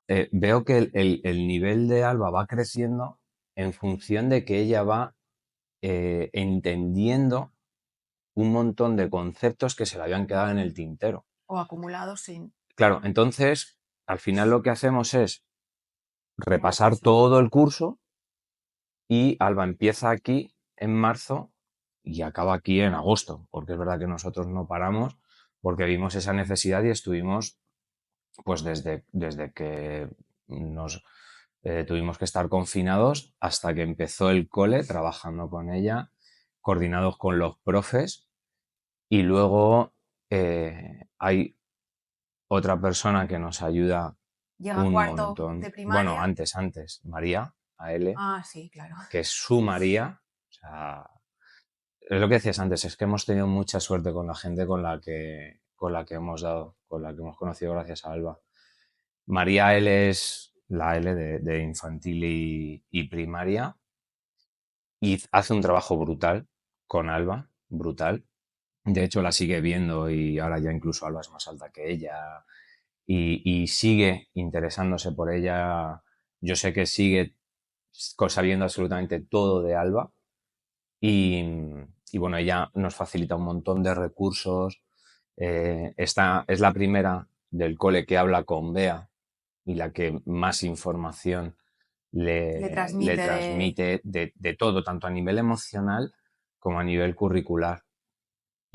veo que el nivel de Alba va creciendo en función de que ella va entendiendo un montón de conceptos que se le habían quedado en el tintero. O acumulados sin... Claro, entonces, al final lo que hacemos es repasar todo el curso y Alba empieza aquí en marzo y acaba aquí en agosto, porque es verdad que nosotros no paramos porque vimos esa necesidad y estuvimos, pues desde que nos tuvimos que estar confinados hasta que empezó el cole, trabajando con ella, coordinados con los profes, y luego hay otra persona que nos ayuda Llega un cuarto montón. de Bueno, primaria. antes, María, AL, Ah, sí, claro. que es su María. O sea, es lo que decías antes, es que hemos tenido mucha suerte con la gente con la que hemos dado, con la que hemos conocido gracias a Alba. María L es la L de infantil y primaria y hace un trabajo brutal con Alba, brutal. De hecho, la sigue viendo y ahora ya incluso Alba es más alta que ella y sigue interesándose por ella. Yo sé que sigue sabiendo absolutamente todo de Alba y, y bueno, ella nos facilita un montón de recursos. Esta es la primera del cole que habla con Bea y la que más información Le le transmite de... transmite de todo, tanto a nivel emocional como a nivel curricular.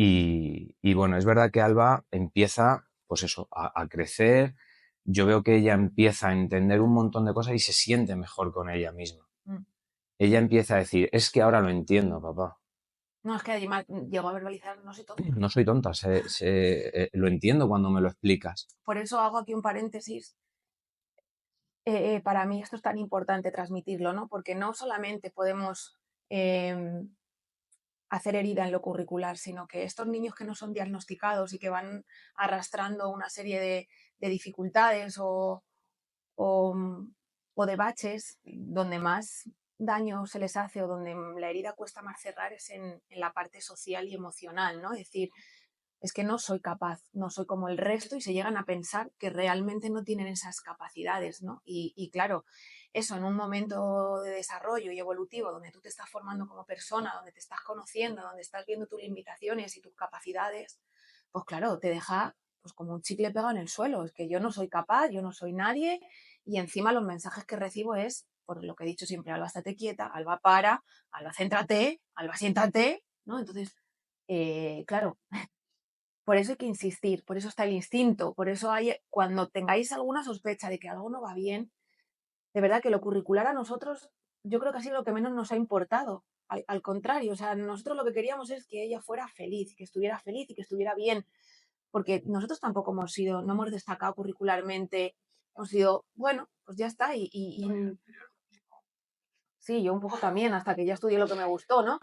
Y bueno, es verdad que Alba empieza, pues eso, a crecer. Yo veo que ella empieza a entender un montón de cosas y se siente mejor con ella misma. Mm. Ella empieza a decir, es que ahora lo entiendo, papá. No, es que además llegó a verbalizar, no soy tonta. No soy tonta, lo entiendo cuando me lo explicas. Por eso hago aquí un paréntesis. Para mí esto es tan importante transmitirlo, ¿no? Porque no solamente podemos hacer herida en lo curricular, sino que estos niños que no son diagnosticados y que van arrastrando una serie de dificultades o, o de baches, donde más daño se les hace o donde la herida cuesta más cerrar es en la parte social y emocional, ¿no? Es decir, es que no soy capaz, no soy como el resto y se llegan a pensar que realmente no tienen esas capacidades, ¿no? Y claro, eso en un momento de desarrollo y evolutivo donde tú te estás formando como persona, donde te estás conociendo, donde estás viendo tus limitaciones y tus capacidades, pues claro, te deja pues como un chicle pegado en el suelo, es que yo no soy capaz, yo no soy nadie y encima los mensajes que recibo es, por lo que he dicho siempre, Alba, estate quieta, Alba, para, Alba, céntrate, Alba, siéntate, ¿no? Entonces, claro, por eso hay que insistir, por eso está el instinto, por eso hay, cuando tengáis alguna sospecha de que algo no va bien, de verdad que lo curricular a nosotros, yo creo que ha sido lo que menos nos ha importado. Al contrario, o sea, nosotros lo que queríamos es que ella fuera feliz, que estuviera feliz y que estuviera bien, porque nosotros tampoco hemos sido, no hemos destacado curricularmente, hemos sido, bueno, pues ya está, sí, yo un poco también, hasta que ya estudié lo que me gustó, ¿no?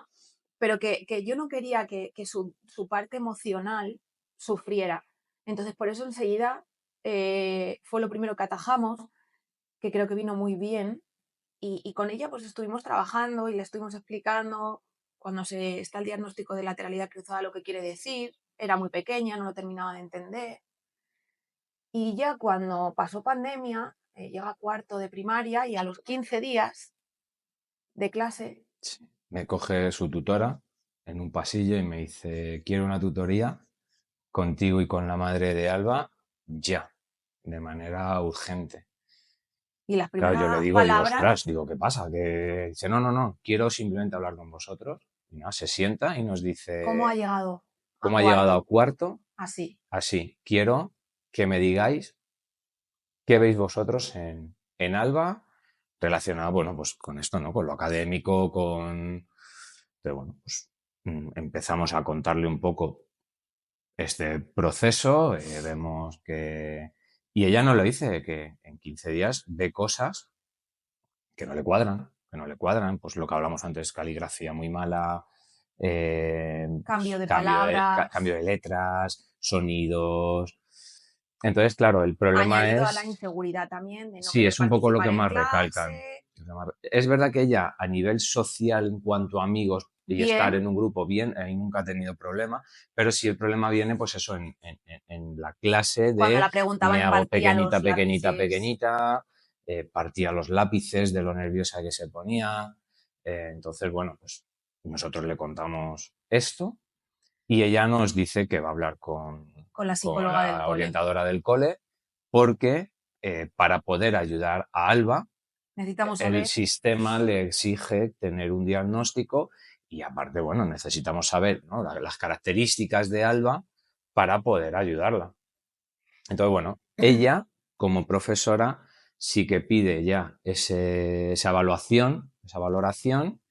Pero que yo no quería que su parte emocional sufriera. Entonces, por eso enseguida fue lo primero que atajamos, que creo que vino muy bien. Y con ella pues estuvimos trabajando y le estuvimos explicando cuando se está el diagnóstico de lateralidad cruzada lo que quiere decir. Era muy pequeña, no lo terminaba de entender. Y ya cuando pasó pandemia, llega a cuarto de primaria y a los 15 días de clase, Sí. Me coge su tutora en un pasillo y me dice, quiero una tutoría contigo y con la madre de Alba ya, de manera urgente. y las Claro, yo le primeras digo, palabras, ostras, digo, ¿qué pasa? Que dice, no, quiero simplemente hablar con vosotros. Y nada, se sienta y nos ¿cómo ha dice, llegado a ¿cómo ha llegado a cuarto? cuarto? Así. Así, quiero que me digáis qué veis vosotros en Alba relacionado, bueno, pues con esto, ¿no? Con lo académico, con... Pero bueno, pues empezamos a contarle un poco este proceso, vemos que... Y ella nos lo dice, que en 15 días ve cosas que no le cuadran, pues lo que hablamos antes, caligrafía muy mala, Cambio de palabras. cambio de letras, sonidos. Entonces, claro, el problema Añadido a la es, inseguridad también de no sí, querer es un poco lo participar que en más recalcan. clase. Es verdad que ella, a nivel social, en cuanto a amigos y estar Bien, en un grupo bien, ahí nunca ha tenido problema, pero sí el problema viene, pues eso, en la clase cuando de la preguntaban me y hago partía pequeñita, los pequeñita, lápices. pequeñita, partía los lápices de lo nerviosa que se ponía. Entonces, bueno, pues nosotros le contamos esto y ella nos dice que va a hablar Con la con psicóloga del la cole. orientadora del cole porque para poder ayudar a Alba, Necesitamos el saber sistema le exige tener un diagnóstico y aparte, bueno, necesitamos saber, ¿no?, las características de Alba para poder ayudarla. Entonces, bueno, ella como profesora sí que pide ya esa evaluación, esa valoración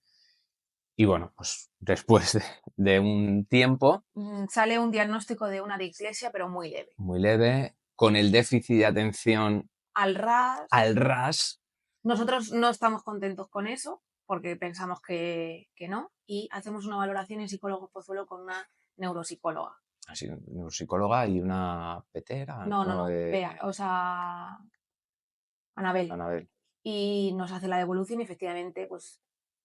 y bueno, pues después de un tiempo sale un diagnóstico de una dislexia, pero muy leve. muy leve, con el déficit de atención Al ras, al ras, nosotros no estamos contentos con eso, porque pensamos que no, y hacemos una valoración en psicólogo Pozuelo con una neuropsicóloga. así, neuropsicóloga y una petera, ¿no? No, vea, o sea, Anabel. Anabel. Y nos hace la devolución y efectivamente, pues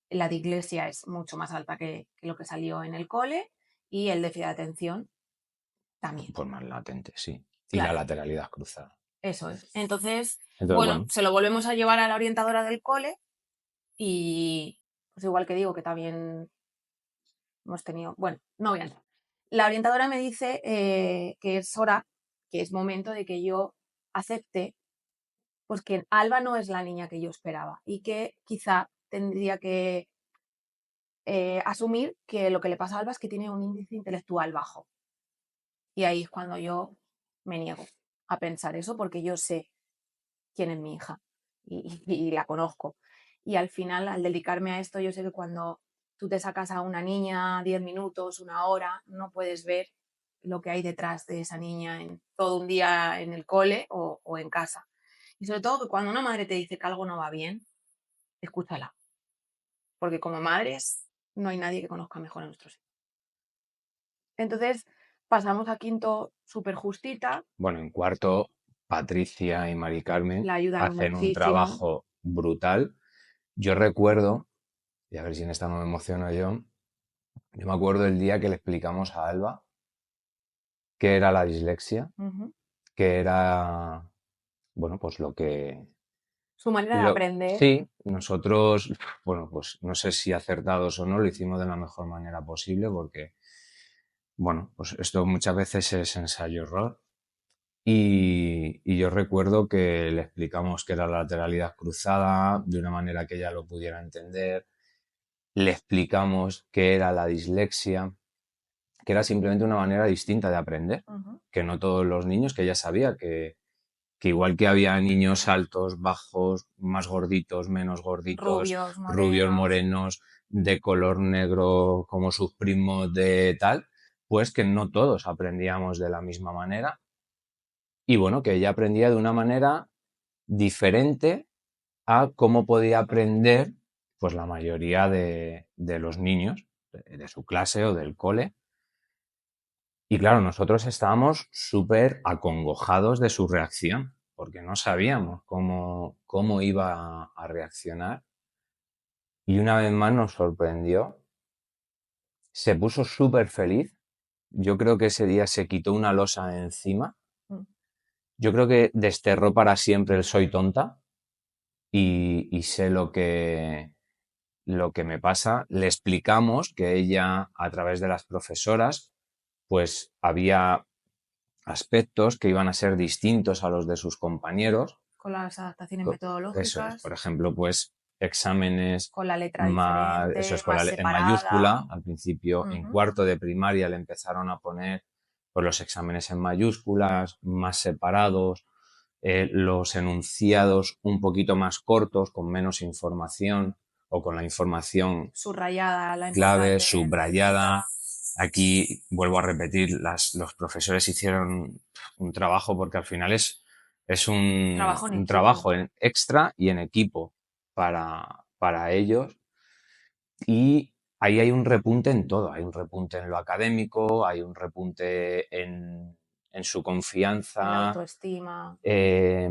la dislexia es mucho más alta que lo que salió en el cole y el déficit de atención también. Pues más latente, sí. Y la Claro, lateralidad cruzada. eso es. Entonces, Entonces, bueno, bueno, se lo volvemos a llevar a la orientadora del cole y pues igual que digo que también hemos tenido, bueno, no voy a entrar. La orientadora me dice que es hora, que es momento de que yo acepte pues que Alba no es la niña que yo esperaba y que quizá tendría que asumir que lo que le pasa a Alba es que tiene un índice intelectual bajo. Y ahí es cuando yo me niego a pensar eso porque yo sé quién es mi hija y la conozco. Y al final, al dedicarme a esto, yo sé que cuando tú te sacas a una niña 10 minutos, una hora, no puedes ver lo que hay detrás de esa niña en todo un día en el cole o en casa. Y sobre todo que cuando una madre te dice que algo no va bien, escúchala. Porque como madres no hay nadie que conozca mejor a nuestros hijos. Entonces pasamos a quinto súper justita, bueno, en cuarto, Patricia y Mari Carmen la ayudan hacen un muchísimo. trabajo brutal. Yo recuerdo, y a ver si en esta no me emociono yo me acuerdo el día que le explicamos a Alba qué era la dislexia, Uh-huh. qué era, bueno, pues lo que... Su manera de aprender. Sí, nosotros, bueno, pues no sé si acertados o no, lo hicimos de la mejor manera posible porque, bueno, pues esto muchas veces es ensayo-error. Y yo recuerdo que le explicamos qué era la lateralidad cruzada de una manera que ella lo pudiera entender. Le explicamos qué era la dislexia, que era simplemente una manera distinta de aprender, Uh-huh. que no todos los niños, que ella sabía que igual que había niños altos, bajos, más gorditos, menos gorditos, Rubios, rubios, morenos. morenos, de color negro como sus primos de tal, pues que no todos aprendíamos de la misma manera. Y bueno, que ella aprendía de una manera diferente a cómo podía aprender pues la mayoría de los niños de su clase o del cole. Y claro, nosotros estábamos súper acongojados de su reacción, porque no sabíamos cómo iba a reaccionar. Y una vez más nos sorprendió. Se puso súper feliz. Yo creo que ese día se quitó una losa de encima. Mm. Yo creo que desterró para siempre el soy tonta y sé lo que me pasa. Le explicamos que ella, a través de las profesoras, pues había aspectos que iban a ser distintos a los de sus compañeros. Con las adaptaciones Eso es, metodológicas, por ejemplo, pues exámenes con la letra más, eso es, diferente, con más en mayúscula. separada. Al principio, en Ujú. cuarto de primaria, le empezaron a poner pues, los exámenes en mayúsculas, más separados, los enunciados un poquito más cortos, con menos información o con la información Subrayada, la clave, importante. subrayada. Aquí vuelvo a repetir, los profesores hicieron un trabajo porque al final es Trabajo en un equipo. trabajo extra y en equipo para ellos. Y ahí hay un repunte en todo. Hay un repunte en lo académico, hay un repunte en su En la confianza, autoestima. eh,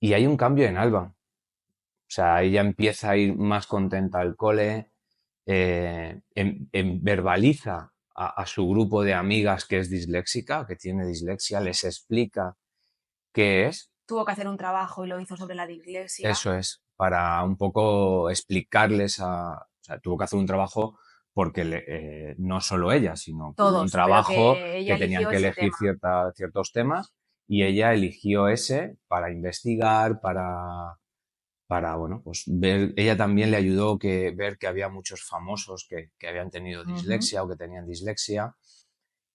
y hay un cambio en Alba. O sea, ella empieza a ir más contenta al cole, verbaliza a su grupo de amigas que es disléxica, que tiene dislexia, les explica qué es. Tuvo que hacer un trabajo y lo hizo sobre la dislexia. Eso es, para un poco explicarles o sea, tuvo que hacer un trabajo porque no solo ella, sino que hubo un Todos, pero trabajo que ella que tenían eligió que ese elegir tema. ciertos temas y ella eligió ese para investigar, bueno, pues ver, ella también le ayudó ver que había muchos famosos que habían tenido Ujú. dislexia o que tenían dislexia.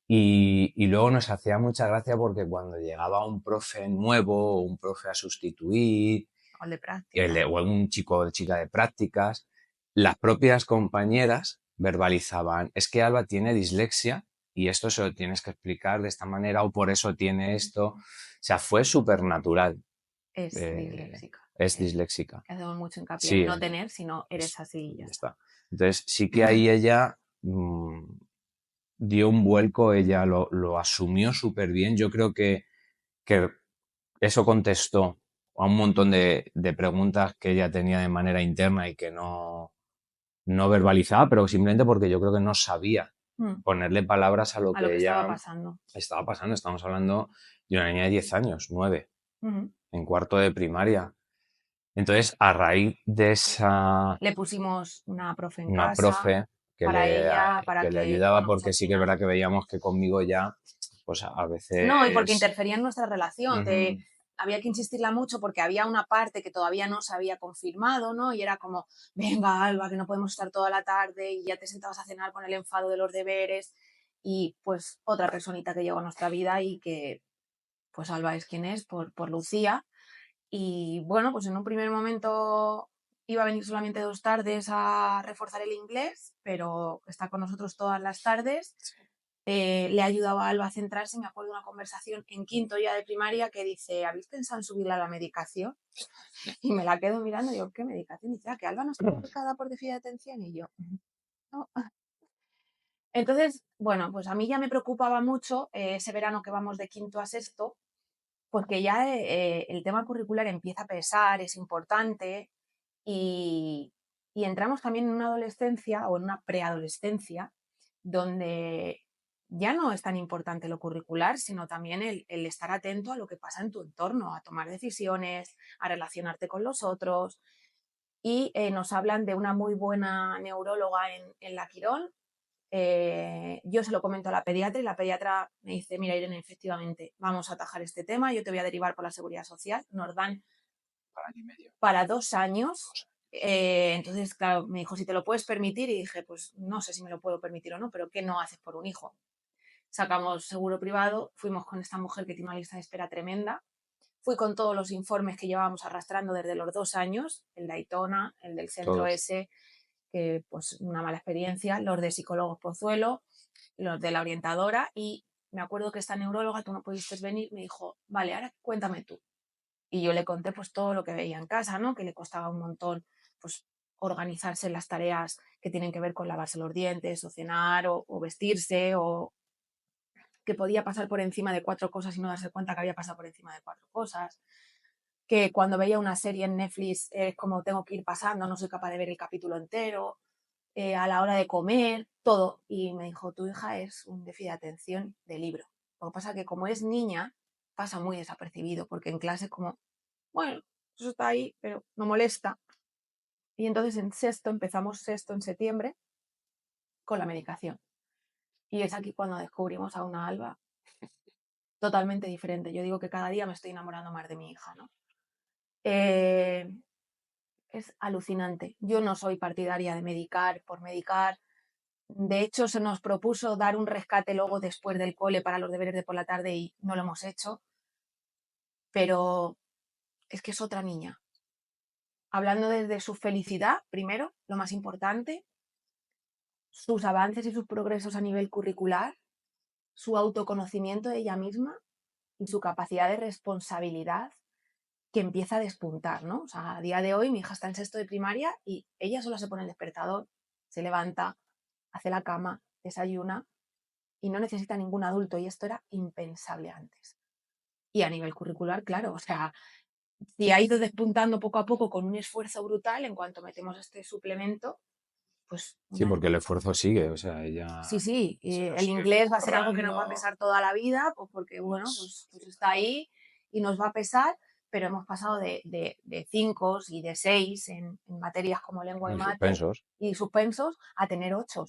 Y luego nos hacía mucha gracia porque cuando llegaba un profe nuevo o un profe a sustituir, O el de práctica. o un chico o chica de prácticas, las propias compañeras verbalizaban, es que Alba tiene dislexia y esto se lo tienes que explicar de esta manera o por eso tiene esto. O sea, fue súper natural. Es disléxica. Es disléxica. Que hacemos mucho hincapié Sí, en no tener, sino eres así y ya ya está. está. Entonces, sí que ahí ella dio un vuelco, ella lo asumió súper bien. Yo creo que eso contestó a un montón de preguntas que ella tenía de manera interna y que no verbalizaba, pero simplemente porque yo creo que no sabía Mm. ponerle palabras a lo A lo que que estaba ella pasando. estaba pasando. Estamos hablando de una niña de 10 años, 9, Ujú. en cuarto de primaria. Entonces, a raíz de esa Le pusimos una profe en una casa profe para ella, para que le que, ayudaba, bueno, pues porque al sí que es verdad final. que veíamos que conmigo ya, pues a No, y porque veces... interfería en nuestra relación. Ujú. Había que insistirla mucho porque había una parte que todavía no se había confirmado, ¿no? Y era como, venga, Alba, que no podemos estar toda la tarde y ya te sentabas a cenar con el enfado de los deberes. Y pues otra personita que llegó a nuestra vida y que, pues Alba es quien es, por Lucía. Y bueno, pues en un primer momento iba a venir solamente 2 tardes a reforzar el inglés, pero está con nosotros todas las tardes. Le ayudaba a Alba a centrarse. Me acuerdo de una conversación en quinto ya de primaria que dice, ¿habéis pensado en subirle a la medicación? Y me la quedo mirando y digo, ¿qué medicación? Y dice, que Alba no está marcada por déficit de atención. Y yo, no. Entonces, bueno, pues a mí ya me preocupaba mucho ese verano que vamos de quinto a sexto, porque ya el tema curricular empieza a pesar, es importante y, y entramos también en una adolescencia o en una preadolescencia donde ya no es tan importante lo curricular, sino también el estar atento a lo que pasa en tu entorno, a tomar decisiones, a relacionarte con los otros. Y nos hablan de una muy buena neuróloga en La Quirón. Yo se lo comento a la pediatra y la pediatra me dice, mira Irene, efectivamente, vamos a atajar este tema, yo te voy a derivar por la seguridad social, nos dan para 2 años. Entonces, claro, me dijo, si te lo puedes permitir, y dije, pues no sé si me lo puedo permitir o no, pero ¿qué no haces por un hijo? Sacamos seguro privado, fuimos con esta mujer que tiene una lista de espera tremenda, fui con todos los informes que llevábamos arrastrando desde los 2 años, el de Aitona, el del centro Todos. ese, que pues una mala experiencia, los de psicólogos Pozuelo, los de la orientadora, y me acuerdo que esta neuróloga, tú no pudiste venir, me dijo, vale, ahora cuéntame tú. Y yo le conté pues todo lo que veía en casa, ¿no? Que le costaba un montón pues organizarse en las tareas que tienen que ver con lavarse los dientes o cenar o vestirse o que podía pasar por encima de 4 cosas y no darse cuenta que había pasado por encima de 4 cosas, que cuando veía una serie en Netflix es como tengo que ir pasando, no soy capaz de ver el capítulo entero, a la hora de comer, todo. Y me dijo, tu hija es un déficit de atención de libro. Lo que pasa es que como es niña, pasa muy desapercibido, porque en clase es como, bueno, eso está ahí, pero no molesta. Y entonces empezamos sexto en septiembre con la medicación. Y es aquí cuando descubrimos a una Alba totalmente diferente. Yo digo que cada día me estoy enamorando más de mi hija, ¿no? Es alucinante. Yo no soy partidaria de medicar por medicar. De hecho, se nos propuso dar un rescate luego después del cole para los deberes de por la tarde y no lo hemos hecho. Pero es que es otra niña. Hablando desde su felicidad, primero, lo más importante, sus avances y sus progresos a nivel curricular, su autoconocimiento de ella misma y su capacidad de responsabilidad que empieza a despuntar, ¿no? O sea, a día de hoy mi hija está en sexto de primaria y ella sola se pone el despertador, se levanta, hace la cama, desayuna y no necesita ningún adulto y esto era impensable antes. Y a nivel curricular, claro, o sea, si ha ido despuntando poco a poco con un esfuerzo brutal en cuanto metemos este suplemento, pues Sí, porque el esfuerzo sigue, o sea, sí, ella sí, se lo el sigue inglés va a ser algo que nos va a currando. pesar toda la vida, pues porque, bueno, pues está ahí y nos va a pesar, pero hemos pasado de 5 y de 6 en materias como lengua y Y mate suspensos. y suspensos a tener 8.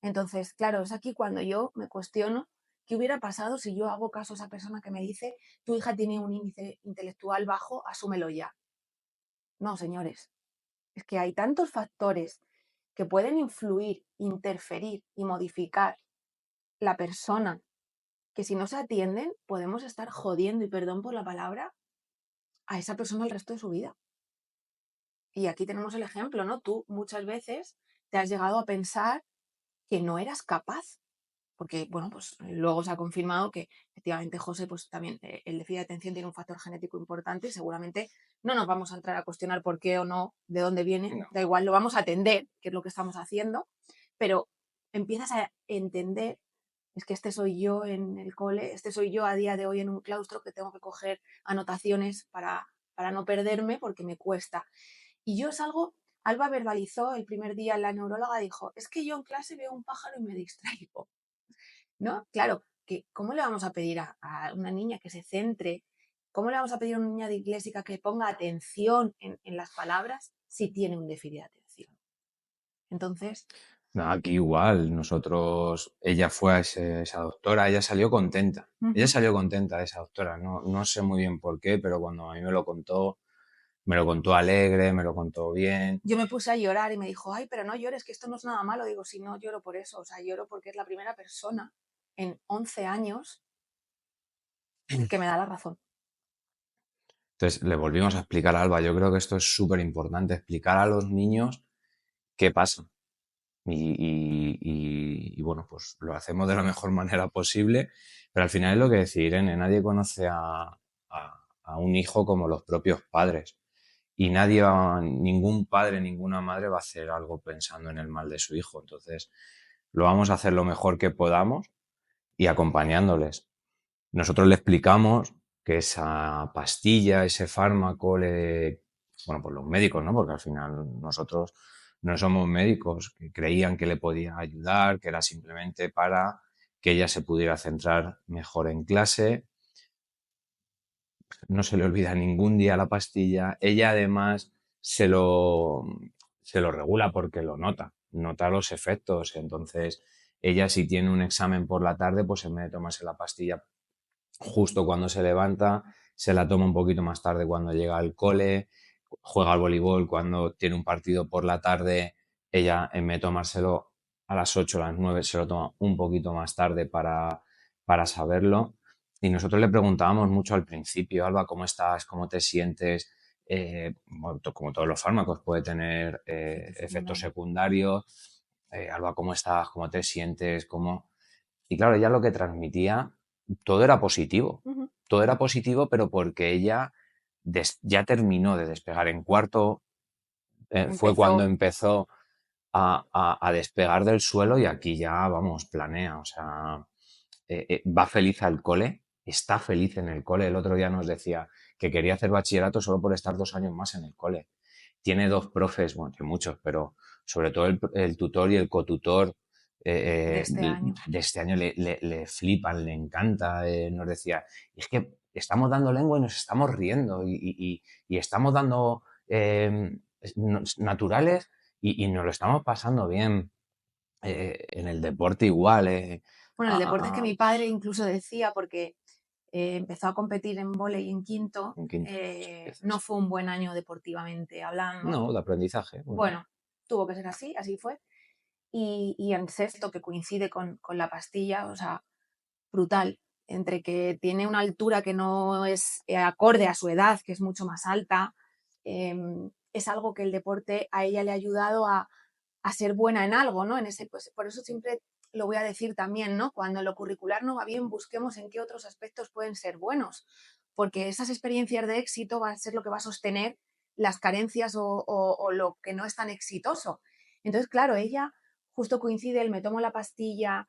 Entonces, claro, es aquí cuando yo me cuestiono qué hubiera pasado si yo hago caso a esa persona que me dice tu hija tiene un índice intelectual bajo, asúmelo ya. No, señores, es que hay tantos factores que pueden influir, interferir y modificar la persona, que si no se atienden, podemos estar jodiendo, y perdón por la palabra, a esa persona el resto de su vida. Y aquí tenemos el ejemplo, ¿no? Tú muchas veces te has llegado a pensar que no eras capaz, porque, bueno, pues luego se ha confirmado que efectivamente José, pues también el déficit de atención tiene un factor genético importante y seguramente no nos vamos a entrar a cuestionar por qué o no, de dónde viene, No. da igual, lo vamos a atender, que es lo que estamos haciendo, pero empiezas a entender. Es que este soy yo en el cole, este soy yo a día de hoy en un claustro que tengo que coger anotaciones para no perderme porque me cuesta. Y yo es algo, Alba verbalizó el primer día, la neuróloga dijo, es que yo en clase veo un pájaro y me distraigo, ¿no? Claro, que ¿cómo le vamos a pedir a una niña que se centre? ¿Cómo le vamos a pedir a una niña disléxica que ponga atención en las palabras si tiene un déficit de atención? Entonces, No, aquí igual, nosotros, ella fue a esa doctora, ella salió contenta. Ella salió contenta de esa doctora, no sé muy bien por qué, pero cuando a mí me lo contó alegre, me lo contó bien. yo me puse a llorar y me dijo, ay, pero no llores, que esto no es nada malo. Digo, sí, no lloro por eso, o sea, lloro porque es la primera persona en 11 años que me da la razón. Entonces le volvimos a explicar a Alba, yo creo que esto es súper importante, explicar a los niños qué pasa. Y bueno, pues lo hacemos de la mejor manera posible, pero al final es lo que decía Irene, nadie conoce a un hijo como los propios padres y ningún padre, ninguna madre va a hacer algo pensando en el mal de su hijo. Entonces, lo vamos a hacer lo mejor que podamos y acompañándoles. Nosotros le explicamos que esa pastilla, ese fármaco, bueno, pues los médicos, ¿no? Porque al final nosotros no somos médicos, que creían que le podía ayudar, que era simplemente para que ella se pudiera centrar mejor en clase. No se le olvida ningún día la pastilla. Ella además se lo regula porque lo nota los efectos. Entonces, ella si tiene un examen por la tarde, pues en vez de tomarse la pastilla justo cuando se levanta, se la toma un poquito más tarde cuando llega al cole, juega al voleibol cuando tiene un partido por la tarde, ella en vez de tomárselo a las 8 o las 9 se lo toma un poquito más tarde para saberlo. Y nosotros le preguntábamos mucho al principio, Alba, ¿cómo estás? ¿Cómo te sientes? Bueno, como todos los fármacos, puede tener efectos secundarios. Alba, ¿cómo estás? ¿Cómo te sientes? Y claro, ella lo que transmitía todo era positivo. Todo era positivo, pero porque ella ya terminó de despegar. En cuarto fue cuando empezó a despegar del suelo y aquí ya, vamos, planea. O sea, va feliz al cole, está feliz en el cole. El otro día nos decía que quería hacer bachillerato solo por estar 2 años más en el cole. Tiene 2 profes, bueno, tiene muchos, pero sobre todo el tutor y el cotutor De este año. de este año le flipan, le encanta. Nos decía, es que estamos dando lengua y nos estamos riendo y estamos dando naturales y nos lo estamos pasando bien. En el deporte igual. Bueno, el deporte es que mi padre incluso decía, porque empezó a competir en vóley en quinto, En quinto, no fue un buen año deportivamente hablando. No, de aprendizaje. Bueno, tuvo que ser así, así fue. Y en sexto, que coincide con la pastilla, o sea, brutal, entre que tiene una altura que no es acorde a su edad, que es mucho más alta, es algo que el deporte a ella le ha ayudado a ser buena en algo, ¿no? En ese, pues, por eso siempre lo voy a decir también, ¿no? Cuando lo curricular no va bien, busquemos en qué otros aspectos pueden ser buenos, porque esas experiencias de éxito van a ser lo que va a sostener las carencias o lo que no es tan exitoso. Entonces, claro, ella justo coincide, el me tomo la pastilla,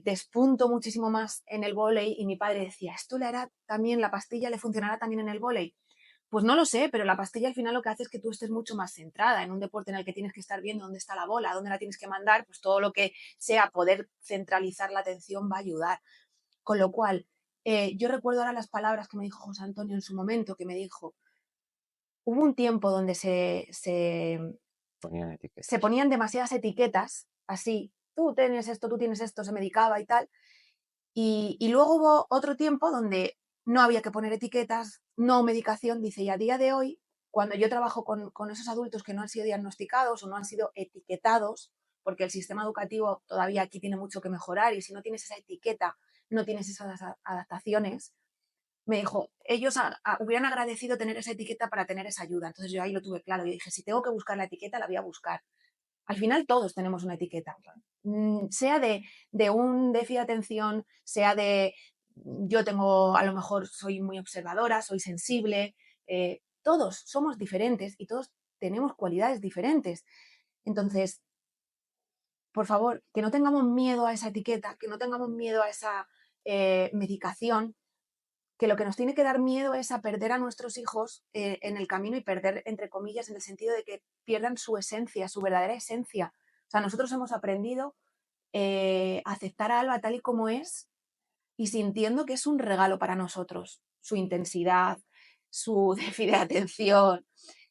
despunto muchísimo más en el vóley y mi padre decía, ¿esto le hará también, la pastilla le funcionará también en el vóley? Pues no lo sé, pero la pastilla al final lo que hace es que tú estés mucho más centrada en un deporte en el que tienes que estar viendo dónde está la bola, dónde la tienes que mandar, pues todo lo que sea poder centralizar la atención va a ayudar. Con lo cual, yo recuerdo ahora las palabras que me dijo José Antonio en su momento, que me dijo, hubo un tiempo donde se ponían demasiadas etiquetas, así, tú tienes esto, se medicaba y tal, y luego hubo otro tiempo donde no había que poner etiquetas, no medicación, dice, y a día de hoy, cuando yo trabajo con esos adultos que no han sido diagnosticados o no han sido etiquetados, porque el sistema educativo todavía aquí tiene mucho que mejorar y si no tienes esa etiqueta, no tienes esas adaptaciones, me dijo, ellos hubieran agradecido tener esa etiqueta para tener esa ayuda. Entonces yo ahí lo tuve claro. Yo dije, si tengo que buscar la etiqueta, la voy a buscar. Al final todos tenemos una etiqueta, sea de un déficit de atención, sea de yo tengo, a lo mejor soy muy observadora, soy sensible, todos somos diferentes y todos tenemos cualidades diferentes. Entonces, por favor, que no tengamos miedo a esa etiqueta, que no tengamos miedo a esa medicación, que lo que nos tiene que dar miedo es a perder a nuestros hijos en el camino y perder, entre comillas, en el sentido de que pierdan su esencia, su verdadera esencia. O sea, nosotros hemos aprendido a aceptar a Alba tal y como es y sintiendo que es un regalo para nosotros. Su intensidad, su déficit de atención,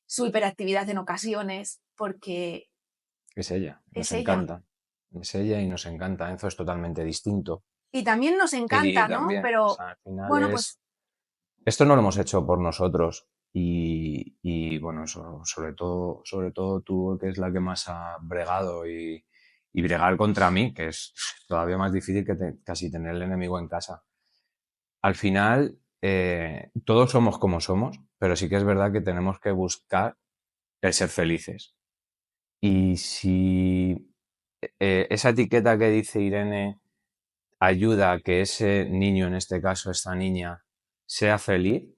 su hiperactividad en ocasiones, porque Es ella, nos es ella. encanta. Es ella y nos encanta. Enzo es totalmente distinto. Y también nos encanta, ¿no? También, Pero, o sea, al final bueno, pues esto no lo hemos hecho por nosotros y bueno, sobre todo tú, que es la que más ha bregado y bregar contra mí, que es todavía más difícil que casi tener el enemigo en casa. Al final, todos somos como somos, pero sí que es verdad que tenemos que buscar el ser felices. Y si esa etiqueta que dice Irene ayuda a que ese niño, en este caso esta niña, sea feliz,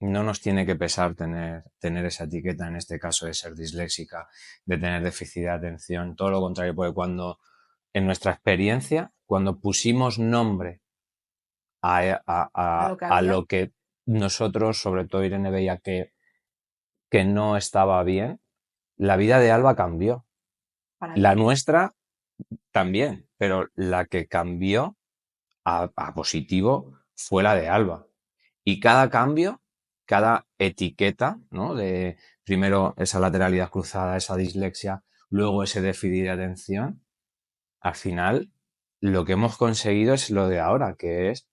no nos tiene que pesar tener esa etiqueta, en este caso de ser disléxica, de tener déficit de atención, todo lo contrario, porque cuando, en nuestra experiencia, cuando pusimos nombre a lo que nosotros, sobre todo Irene, veía que no estaba bien, la vida de Alba cambió. La nuestra también, pero la que cambió a positivo fue la de Alba. Y cada cambio, cada etiqueta, ¿no? De primero esa lateralidad cruzada, esa dislexia, luego ese déficit de atención, al final lo que hemos conseguido es lo de ahora, que es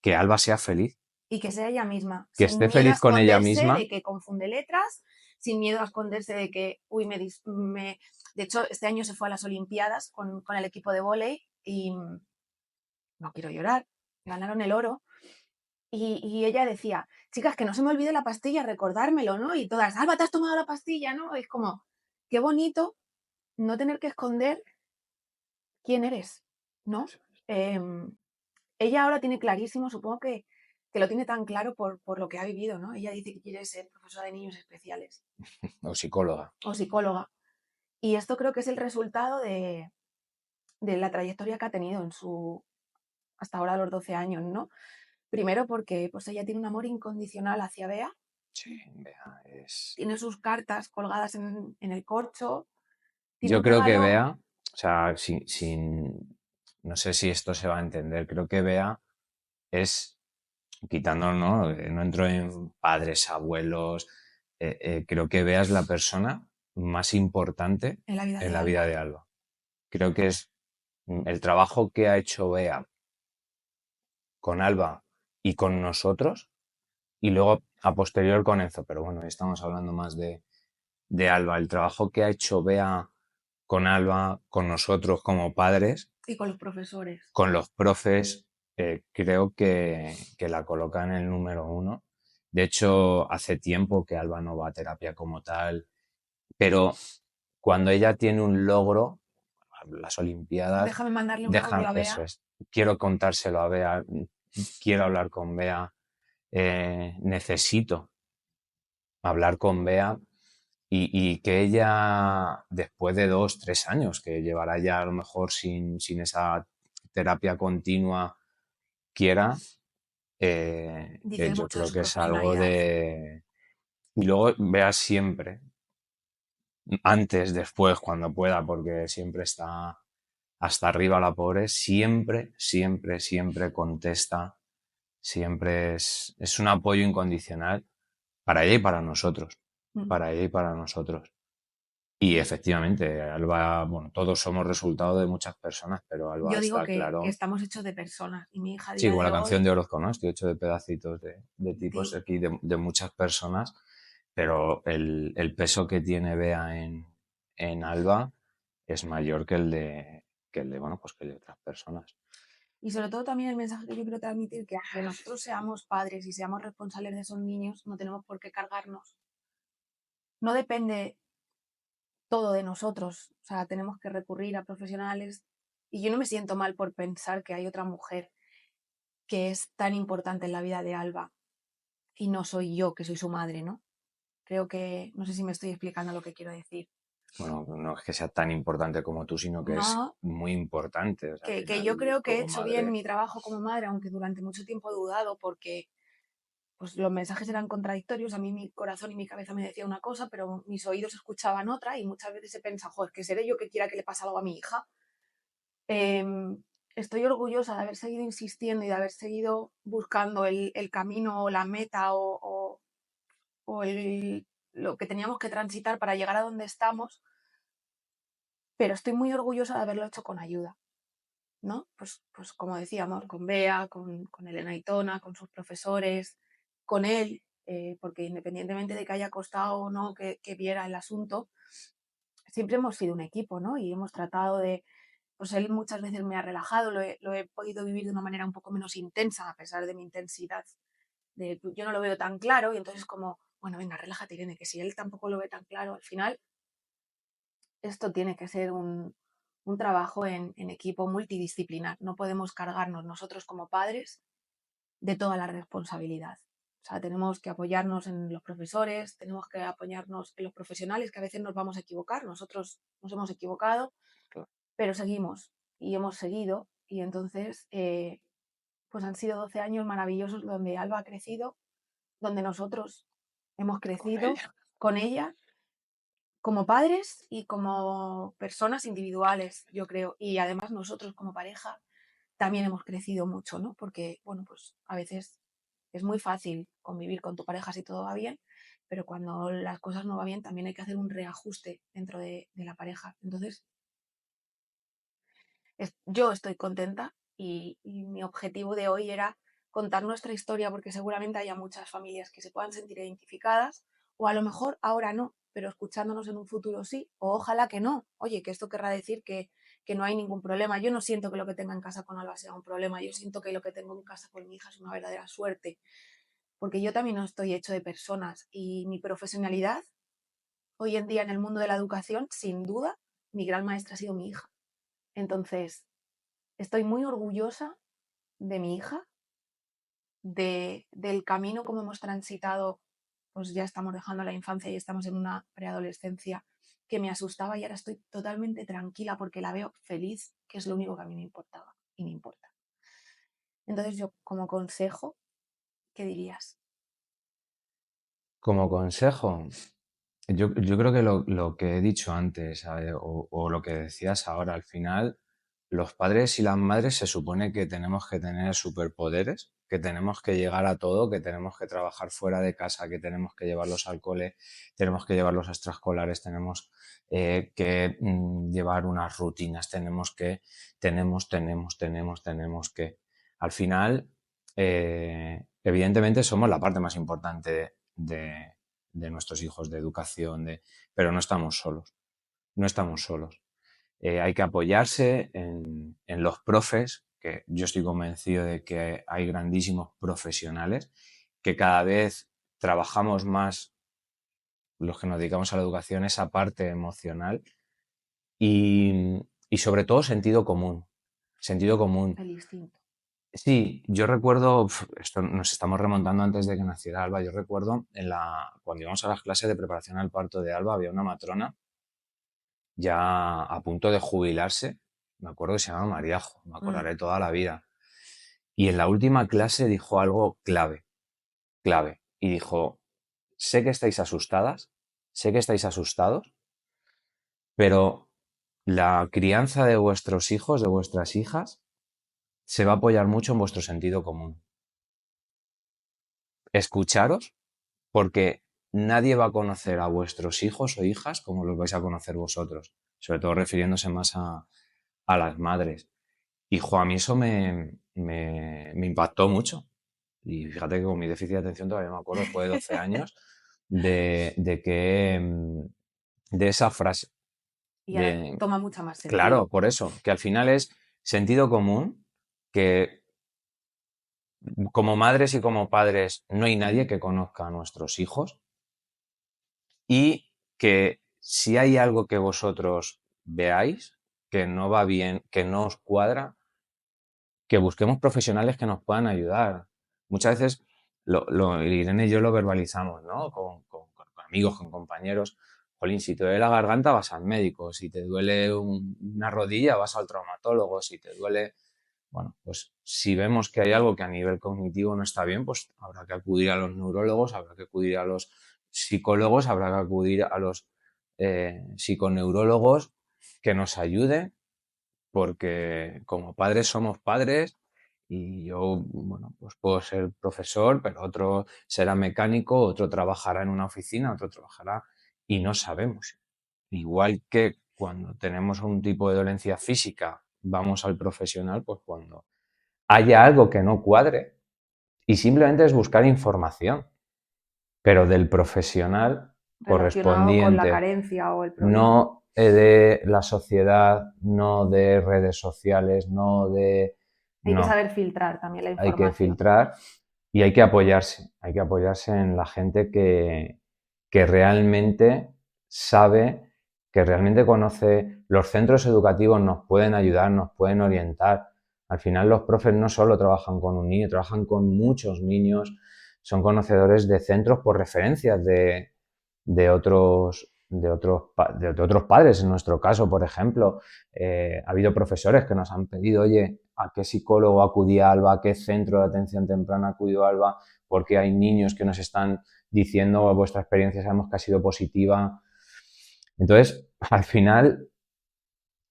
que Alba sea feliz, y que sea ella misma, que sin esté miedo a feliz con ella esconderse misma. de que confunde letras, sin miedo a esconderse de que, uy, de hecho, este año se fue a las Olimpiadas con el equipo de vóley y no quiero llorar, ganaron el oro. Y ella decía, chicas, que no se me olvide la pastilla, recordármelo, ¿no? Y todas, Alba, ¿te has tomado la pastilla, no? Es como, qué bonito no tener que esconder quién eres, ¿no? Ella ahora tiene clarísimo, supongo que lo tiene tan claro por lo que ha vivido, ¿no? Ella dice que quiere ser profesora de niños especiales. O psicóloga. O psicóloga. Y esto creo que es el resultado de la trayectoria que ha tenido en su hasta ahora a los 12 años, ¿no? Primero porque pues ella tiene un amor incondicional hacia Bea, Sí, Bea es... tiene sus cartas colgadas en el corcho, tiene Yo un creo que regalo. Bea, o sea, no sé si esto se va a entender, creo que Bea es, quitando, ¿no? No entro en padres, abuelos, creo que Bea es la persona más importante En la vida en de la vida Alba. de Alba. Creo que es el trabajo que ha hecho Bea con Alba y con nosotros, y luego a posterior con Enzo, pero bueno, estamos hablando más de Alba. El trabajo que ha hecho Bea con Alba, con nosotros como padres, Y con los profesores. con los profes, creo que la coloca en el número uno. De hecho, hace tiempo que Alba no va a terapia como tal, pero cuando ella tiene un logro, las Olimpiadas, Déjame mandarle un audio dejan a eso Bea. es. Quiero contárselo a Bea, quiero hablar con Bea, necesito hablar con Bea y que ella, después de 2, 3 años, que llevará ya a lo mejor sin esa terapia continua, quiera, Dice yo mucho de creo su que es algo profesionalidad. de... Y luego Bea siempre, antes, después, cuando pueda, porque siempre está hasta arriba la pobre, siempre, siempre, siempre contesta, siempre es un apoyo incondicional para ella y para nosotros, Mm. para ella y para nosotros. Y efectivamente, Alba, bueno, todos somos resultado de muchas personas, pero Alba Yo digo está que claro. estamos hechos de personas y mi hija a Sí, día como de la canción hoy, de Orozco, ¿no? Estoy hecho de pedacitos de tipos sí, aquí, de muchas personas, pero el peso que tiene Bea en Alba es mayor que el de, bueno, pues que el de otras personas. y sobre todo también el mensaje que yo quiero transmitir, que aunque nosotros seamos padres y seamos responsables de esos niños, no tenemos por qué cargarnos. No depende todo de nosotros, o sea, tenemos que recurrir a profesionales y yo no me siento mal por pensar que hay otra mujer que es tan importante en la vida de Alba y no soy yo, que soy su madre, ¿no? Creo que, no sé si me estoy explicando lo que quiero decir. Bueno, no es que sea tan importante como tú, sino que es No, muy importante. O sea, al que final, yo creo que he como hecho bien madre, mi trabajo como madre, aunque durante mucho tiempo he dudado porque pues los mensajes eran contradictorios. A mí mi corazón y mi cabeza me decían una cosa, pero mis oídos escuchaban otra y muchas veces he pensado, joder, que seré yo que quiera que le pase algo a mi hija. Estoy orgullosa de haber seguido insistiendo y de haber seguido buscando el camino o la meta o lo que teníamos que transitar para llegar a donde estamos, pero estoy muy orgullosa de haberlo hecho con ayuda, ¿no? Pues como decíamos, con Bea, con Elena Aitona, con sus profesores, con él, porque independientemente de que haya costado o no que viera el asunto, siempre hemos sido un equipo, ¿no? Y hemos tratado de, pues él muchas veces me ha relajado, lo he podido vivir de una manera un poco menos intensa, a pesar de mi intensidad. Yo no lo veo tan claro y entonces como, bueno, venga, relájate, Irene, que si él tampoco lo ve tan claro, al final esto tiene que ser un trabajo en equipo multidisciplinar. No podemos cargarnos nosotros como padres de toda la responsabilidad. O sea, tenemos que apoyarnos en los profesores, tenemos que apoyarnos en los profesionales, que a veces nos vamos a equivocar, nosotros nos hemos equivocado, pero seguimos y hemos seguido y entonces pues han sido 12 años maravillosos donde Alba ha crecido, donde nosotros hemos con crecido ella. con ella como padres y como personas individuales, yo creo, y además nosotros como pareja también hemos crecido mucho, ¿no? Porque, bueno, pues a veces es muy fácil convivir con tu pareja si todo va bien, pero cuando las cosas no van bien también hay que hacer un reajuste dentro de la pareja. Entonces, yo estoy contenta y mi objetivo de hoy era contar nuestra historia porque seguramente haya muchas familias que se puedan sentir identificadas o a lo mejor ahora no, pero escuchándonos en un futuro sí, o ojalá que no. Oye, que esto querrá decir que no hay ningún problema. Yo no siento que lo que tenga en casa con Alba sea un problema, yo siento que lo que tengo en casa con mi hija es una verdadera suerte, porque yo también no estoy hecho de personas y mi profesionalidad hoy en día en el mundo de la educación, sin duda, mi gran maestra ha sido mi hija. Entonces, estoy muy orgullosa de mi hija, del camino como hemos transitado, pues ya estamos dejando la infancia y estamos en una preadolescencia que me asustaba y ahora estoy totalmente tranquila porque la veo feliz, que es lo único que a mí me importaba y me importa. Entonces yo, como consejo, ¿qué dirías? Como consejo, yo creo que lo que he dicho antes, o lo que decías ahora, al final, los padres y las madres se supone que tenemos que tener superpoderes, que tenemos que llegar a todo, que tenemos que trabajar fuera de casa, que tenemos que llevarlos al cole, tenemos que llevarlos a extraescolares, tenemos que llevar unas rutinas, tenemos que. Al final, evidentemente somos la parte más importante de nuestros hijos, de educación, pero no estamos solos, no estamos solos. Hay que apoyarse en los profes, que yo estoy convencido de que hay grandísimos profesionales, que cada vez trabajamos más los que nos dedicamos a la educación esa parte emocional y sobre todo sentido común. Sentido común. El instinto. Sí, yo recuerdo, esto nos estamos remontando antes de que naciera Alba, yo recuerdo cuando íbamos a las clases de preparación al parto de Alba, había una matrona ya a punto de jubilarse, me acuerdo que se llama Mariajo, me acordaré toda la vida. Y en la última clase dijo algo clave, y dijo, sé que estáis asustadas, sé que estáis asustados, pero la crianza de vuestros hijos, de vuestras hijas, se va a apoyar mucho en vuestro sentido común. Escucharos, porque nadie va a conocer a vuestros hijos o hijas como los vais a conocer vosotros, sobre todo refiriéndose más a las madres. Y a mí eso me impactó mucho. Y fíjate que con mi déficit de atención todavía me acuerdo, después de 12 años, de esa frase. Y ahora toma mucha más sentido. Claro, por eso, que al final es sentido común, que como madres y como padres no hay nadie que conozca a nuestros hijos y que si hay algo que vosotros veáis que no va bien, que no os cuadra, que busquemos profesionales que nos puedan ayudar. Muchas veces Irene y yo lo verbalizamos, ¿no? Con amigos, con compañeros. Jolín, si te duele la garganta vas al médico, si te duele una rodilla vas al traumatólogo, si te duele... Bueno, pues si vemos que hay algo que a nivel cognitivo no está bien, pues habrá que acudir a los neurólogos, habrá que acudir a los psicólogos, habrá que acudir a los psiconeurólogos que nos ayuden, porque como padres somos padres y yo, bueno, pues puedo ser profesor, pero otro será mecánico, otro trabajará en una oficina, otro trabajará y no sabemos. Igual que cuando tenemos un tipo de dolencia física, vamos al profesional, pues cuando haya algo que no cuadre y simplemente es buscar información, pero del profesional Relacionado con la correspondiente, carencia o el problema. no de la sociedad, no de redes sociales, no de... Hay que no, saber filtrar también la hay información. que filtrar y hay que apoyarse en la gente que realmente sabe, que realmente conoce. Los centros educativos nos pueden ayudar, nos pueden orientar. Al final los profes no solo trabajan con un niño, trabajan con muchos niños, son conocedores de centros por referencias de otros padres. En nuestro caso, por ejemplo, ha habido profesores que nos han pedido, oye, ¿a qué psicólogo acudía Alba? ¿A qué centro de atención temprana acudió Alba? Porque hay niños que nos están diciendo, vuestra experiencia sabemos que ha sido positiva. Entonces, al final,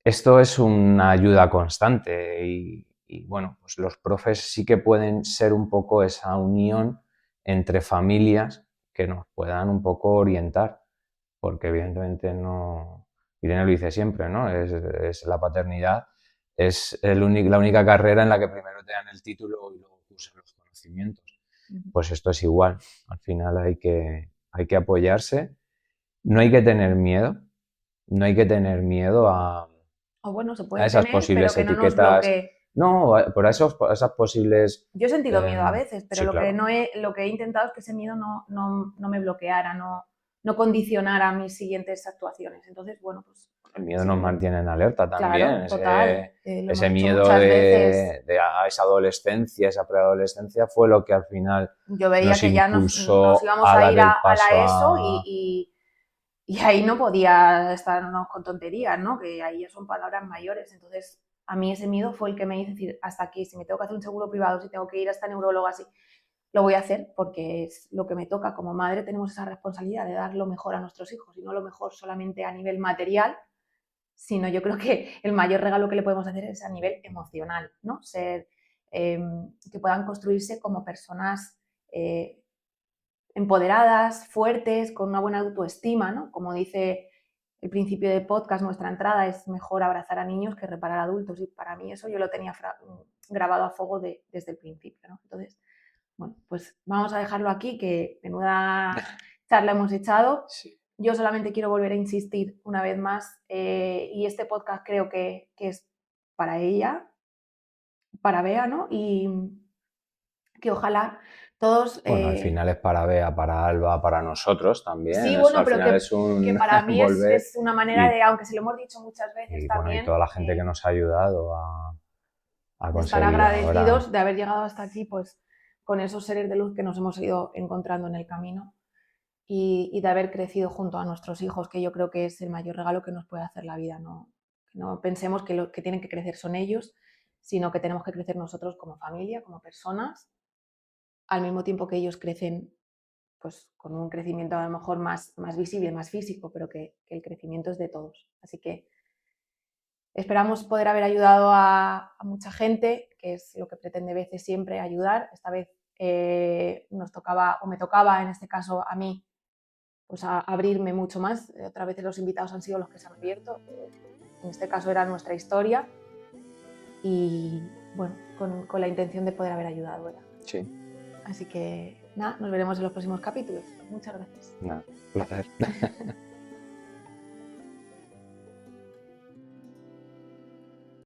esto es una ayuda constante y bueno, pues los profes sí que pueden ser un poco esa unión entre familias que nos puedan un poco orientar, porque evidentemente no, Irene lo dice siempre, ¿no? Es la paternidad, es la única carrera en la que primero te dan el título y luego cursan los conocimientos. Pues esto es igual, al final hay que apoyarse, no hay que tener miedo, no hay que tener miedo a O bueno, se puede esas tener, posibles pero que no nos etiquetas. bloquee. No, por esas posibles... Yo he sentido miedo a veces, pero sí, lo claro. lo que he intentado es que ese miedo no me bloqueara, no condicionara mis siguientes actuaciones. Entonces, bueno, pues... El miedo nos mantiene en alerta también. Claro, total. Lo hemos Ese hecho miedo muchas veces. de a esa adolescencia, esa preadolescencia, fue lo que al final Yo veía nos que ya nos impulsó íbamos a a dar ir el a paso la ESO a... y ahí no podía estarnos con tonterías, ¿no? Que ahí ya son palabras mayores. Entonces, a mí ese miedo fue el que me hizo decir, hasta aquí, si me tengo que hacer un seguro privado, si tengo que ir a esta neuróloga, así, lo voy a hacer porque es lo que me toca. Como madre tenemos esa responsabilidad de dar lo mejor a nuestros hijos y no lo mejor solamente a nivel material, sino yo creo que el mayor regalo que le podemos hacer es a nivel emocional, ¿no? Que puedan construirse como personas empoderadas, fuertes, con una buena autoestima, ¿no? Como dice el principio del podcast, nuestra entrada es mejor abrazar a niños que reparar a adultos, y para mí eso yo lo tenía grabado a fuego desde el principio, ¿no? Entonces, bueno, pues vamos a dejarlo aquí, que menuda charla hemos echado. Sí. Yo solamente quiero volver a insistir una vez más, y este podcast creo que es para ella, para Bea, ¿no? Y que ojalá todos... Bueno, al final es para Bea, para Alba, para nosotros también. Sí, Eso, bueno, al pero final es un que para mí volver es una manera y- de, aunque se lo hemos dicho muchas veces y, también, bueno, y toda la gente que nos ha ayudado a de estar conseguir agradecidos ahora. de haber llegado hasta aquí, pues con esos seres de luz que nos hemos ido encontrando en el camino, y de haber crecido junto a nuestros hijos, que yo creo que es el mayor regalo que nos puede hacer la vida. No pensemos que lo que tienen que crecer son ellos, sino que tenemos que crecer nosotros como familia, como personas, al mismo tiempo que ellos crecen, pues con un crecimiento a lo mejor más visible, más físico, pero que el crecimiento es de todos. Así que esperamos poder haber ayudado a mucha gente, que es lo que pretende veces siempre, ayudar. Esta vez nos tocaba, o me tocaba en este caso a mí, pues a abrirme mucho más. Otras veces los invitados han sido los que se han abierto. En este caso era nuestra historia, y bueno, con la intención de poder haber ayudado. Sí, Así que nada, nos veremos en los próximos capítulos. Muchas gracias. nada, placer.